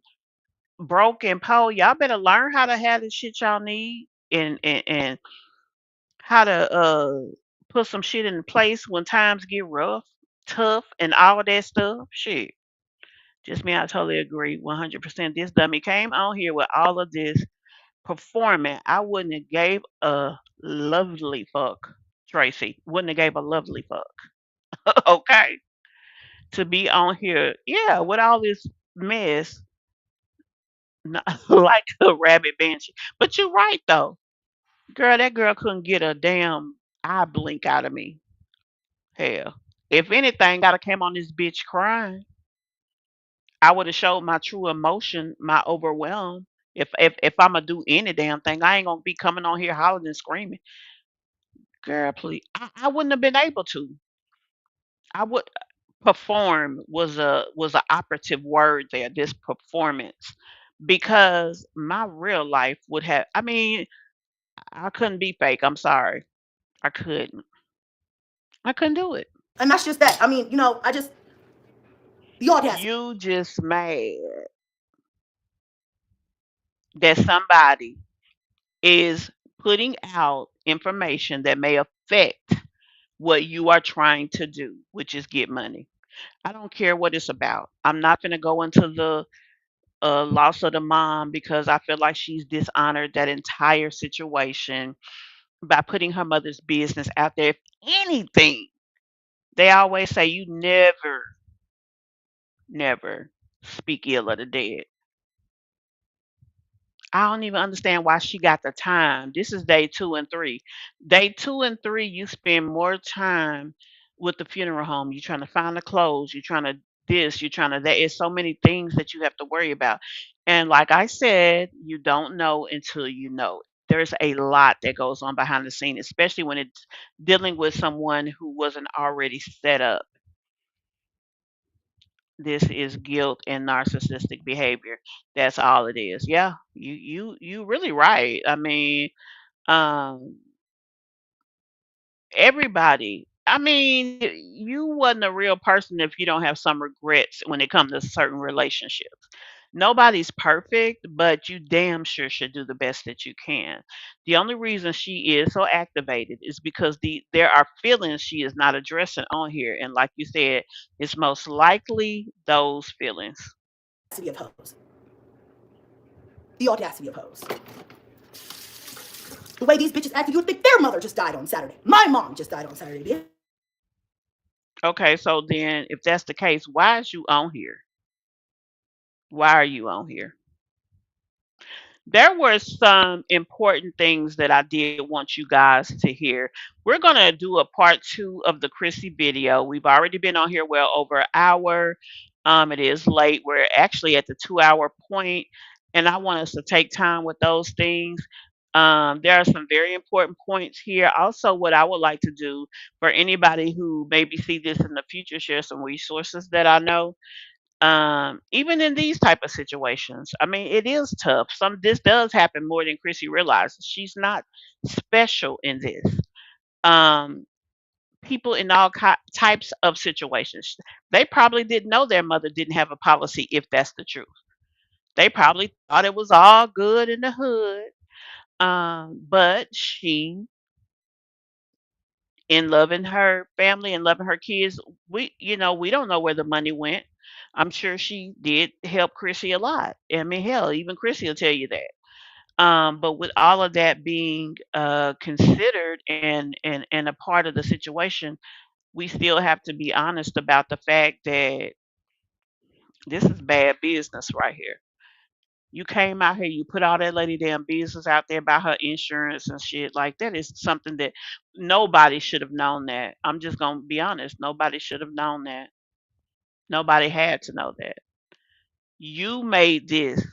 broke and poor, y'all better learn how to have the shit y'all need and how to put some shit in place when times get rough, tough, and all that stuff. Shit. Just me, I totally agree 100%. This dummy came on here with all of this performing. I wouldn't have gave a lovely fuck, Tracy. Wouldn't have gave a lovely fuck. Okay? To be on here, yeah, with all this mess, not like a rabbit banshee. But you're right though. Girl, that girl couldn't get a damn eye blink out of me. Hell. If anything, I'd have came on this bitch crying. I would have showed my true emotion, my overwhelm. If I'ma do any damn thing, I ain't gonna be coming on here hollering and screaming. Girl, please. I wouldn't have been able to. I would perform was a operative word there, this performance. Because my real life would have I mean, I couldn't be fake. I'm sorry. I couldn't. I couldn't do it. And that's just that. I mean, I just the audacity. You just mad that somebody is putting out information that may affect what you are trying to do, which is get money. I don't care what it's about. I'm not going to go into the loss of the mom because I feel like she's dishonored that entire situation by putting her mother's business out there. If anything, they always say you never, never speak ill of the dead. I don't even understand why she got the time. This is day 2 and 3. Day 2 and 3, you spend more time with the funeral home. You're trying to find the clothes. You're trying to this. You're trying to that. It's so many things that you have to worry about. And like I said, you don't know until you know. There's a lot that goes on behind the scene, especially when it's dealing with someone who wasn't already set up. This is guilt and narcissistic behavior. That's all it is. Yeah, you really right. I mean, um, everybody. I mean, you wasn't a real person if you don't have some regrets when it comes to certain relationships. Nobody's perfect, but you damn sure should do the best that you can. The only reason she is so activated is because there are feelings she is not addressing on here, and like you said, it's most likely those feelings. The audacity of hoes. The audacity of hoes. The way these bitches acted, you would think their mother just died on Saturday. My mom just died on Saturday, bitch. Okay, so then if that's the case, why is you on here? Why are you on here? There were some important things that I did want you guys to hear. We're going to do a part 2 of the Chrissy video. We've already been on here well over an hour. It is late. We're actually at the 2 hour point, and I want us to take time with those things. There are some very important points here. Also, what I would like to do for anybody who maybe see this in the future, share some resources that I know even in these type of situations. I mean, it is tough. Some This does happen more than Chrissy realizes. She's not special in this. um People in all types of situations, they probably didn't know their mother didn't have a policy, if that's the truth. They probably thought it was all good in the hood. But she, in loving her family and loving her kids, we don't know where the money went. I'm sure she did help Chrissy a lot. I mean, hell, even Chrissy will tell you that. But with all of that being considered and a part of the situation, we still have to be honest about the fact that this is bad business right here. You came out here, you put all that lady damn business out there about her insurance and shit. Like that is something that nobody should have known that. I'm just gonna be honest. Nobody should have known that. Nobody had to know that. You made this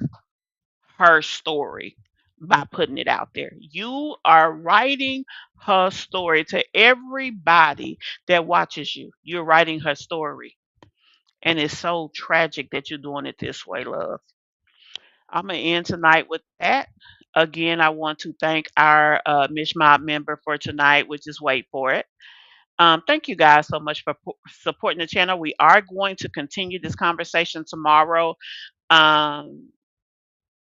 her story by putting it out there. You are writing her story to everybody that watches you. You're writing her story. And it's so tragic that you're doing it this way, love. I'm going to end tonight with that. Again, I want to thank our Mish MObb member for tonight, which is Wait For It. Thank you guys so much for supporting the channel. We are going to continue this conversation tomorrow. Um,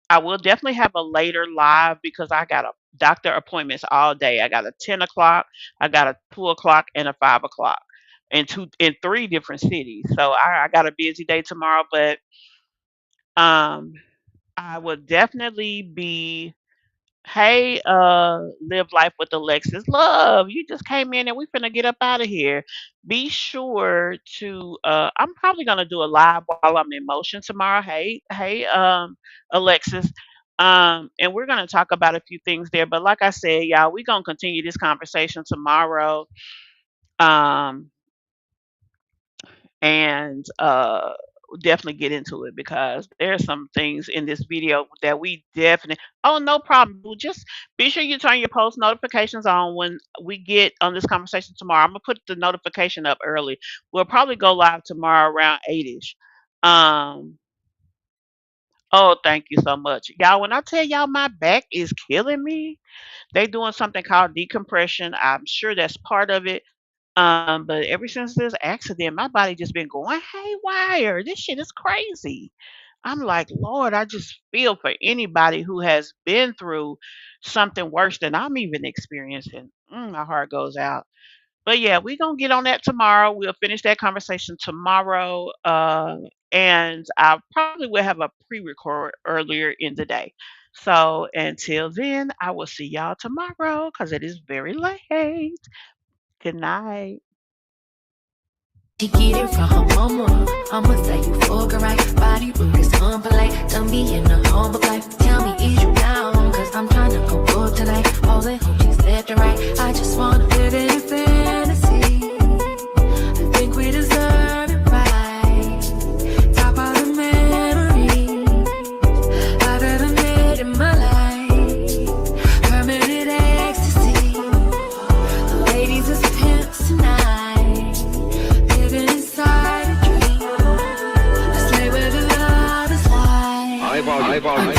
I will definitely have a later live because I got a doctor appointments all day. I got a 10 o'clock, I got a 2 o'clock, and a 5 o'clock in 3 different cities. So I got a busy day tomorrow, but um, I will definitely be, hey, live life with Alexis. Love, you just came in and we finna get up out of here. Be sure to I'm probably gonna do a live while I'm in motion tomorrow. Hey, Alexis. And we're gonna talk about a few things there. But like I said, y'all, we're gonna continue this conversation tomorrow. Um and definitely get into it because there are some things in this video that we definitely, oh, no problem. Well, just be sure you turn your post notifications on when we get on this conversation tomorrow. I'm gonna put the notification up early. We'll probably go live tomorrow around 8ish. Oh, thank you so much, y'all. When I tell y'all my back is killing me, they doing something called decompression. I'm sure that's part of it. But ever since this accident, my body just been going haywire. This shit is crazy. I'm like, Lord, I just feel for anybody who has been through something worse than I'm even experiencing. My heart goes out. But yeah, we're gonna get on that tomorrow. We'll finish that conversation tomorrow. And I probably will have a pre-record earlier in the day. So until then, I will see y'all tomorrow because it is very late. Good night. She get it from her mama. I'ma say you fuck her right. Body rude is unpolite. Done be in a humble life. Tell me, is you down? Cause I'm trying to go up tonight. All the homies left and right. I just wanna live in fantasy. I think we deserve it right. Top of the memories I've ever made in my life. Permanent ecstasy. The ladies is pimps tonight. Living inside a dream. I slay where the love is light.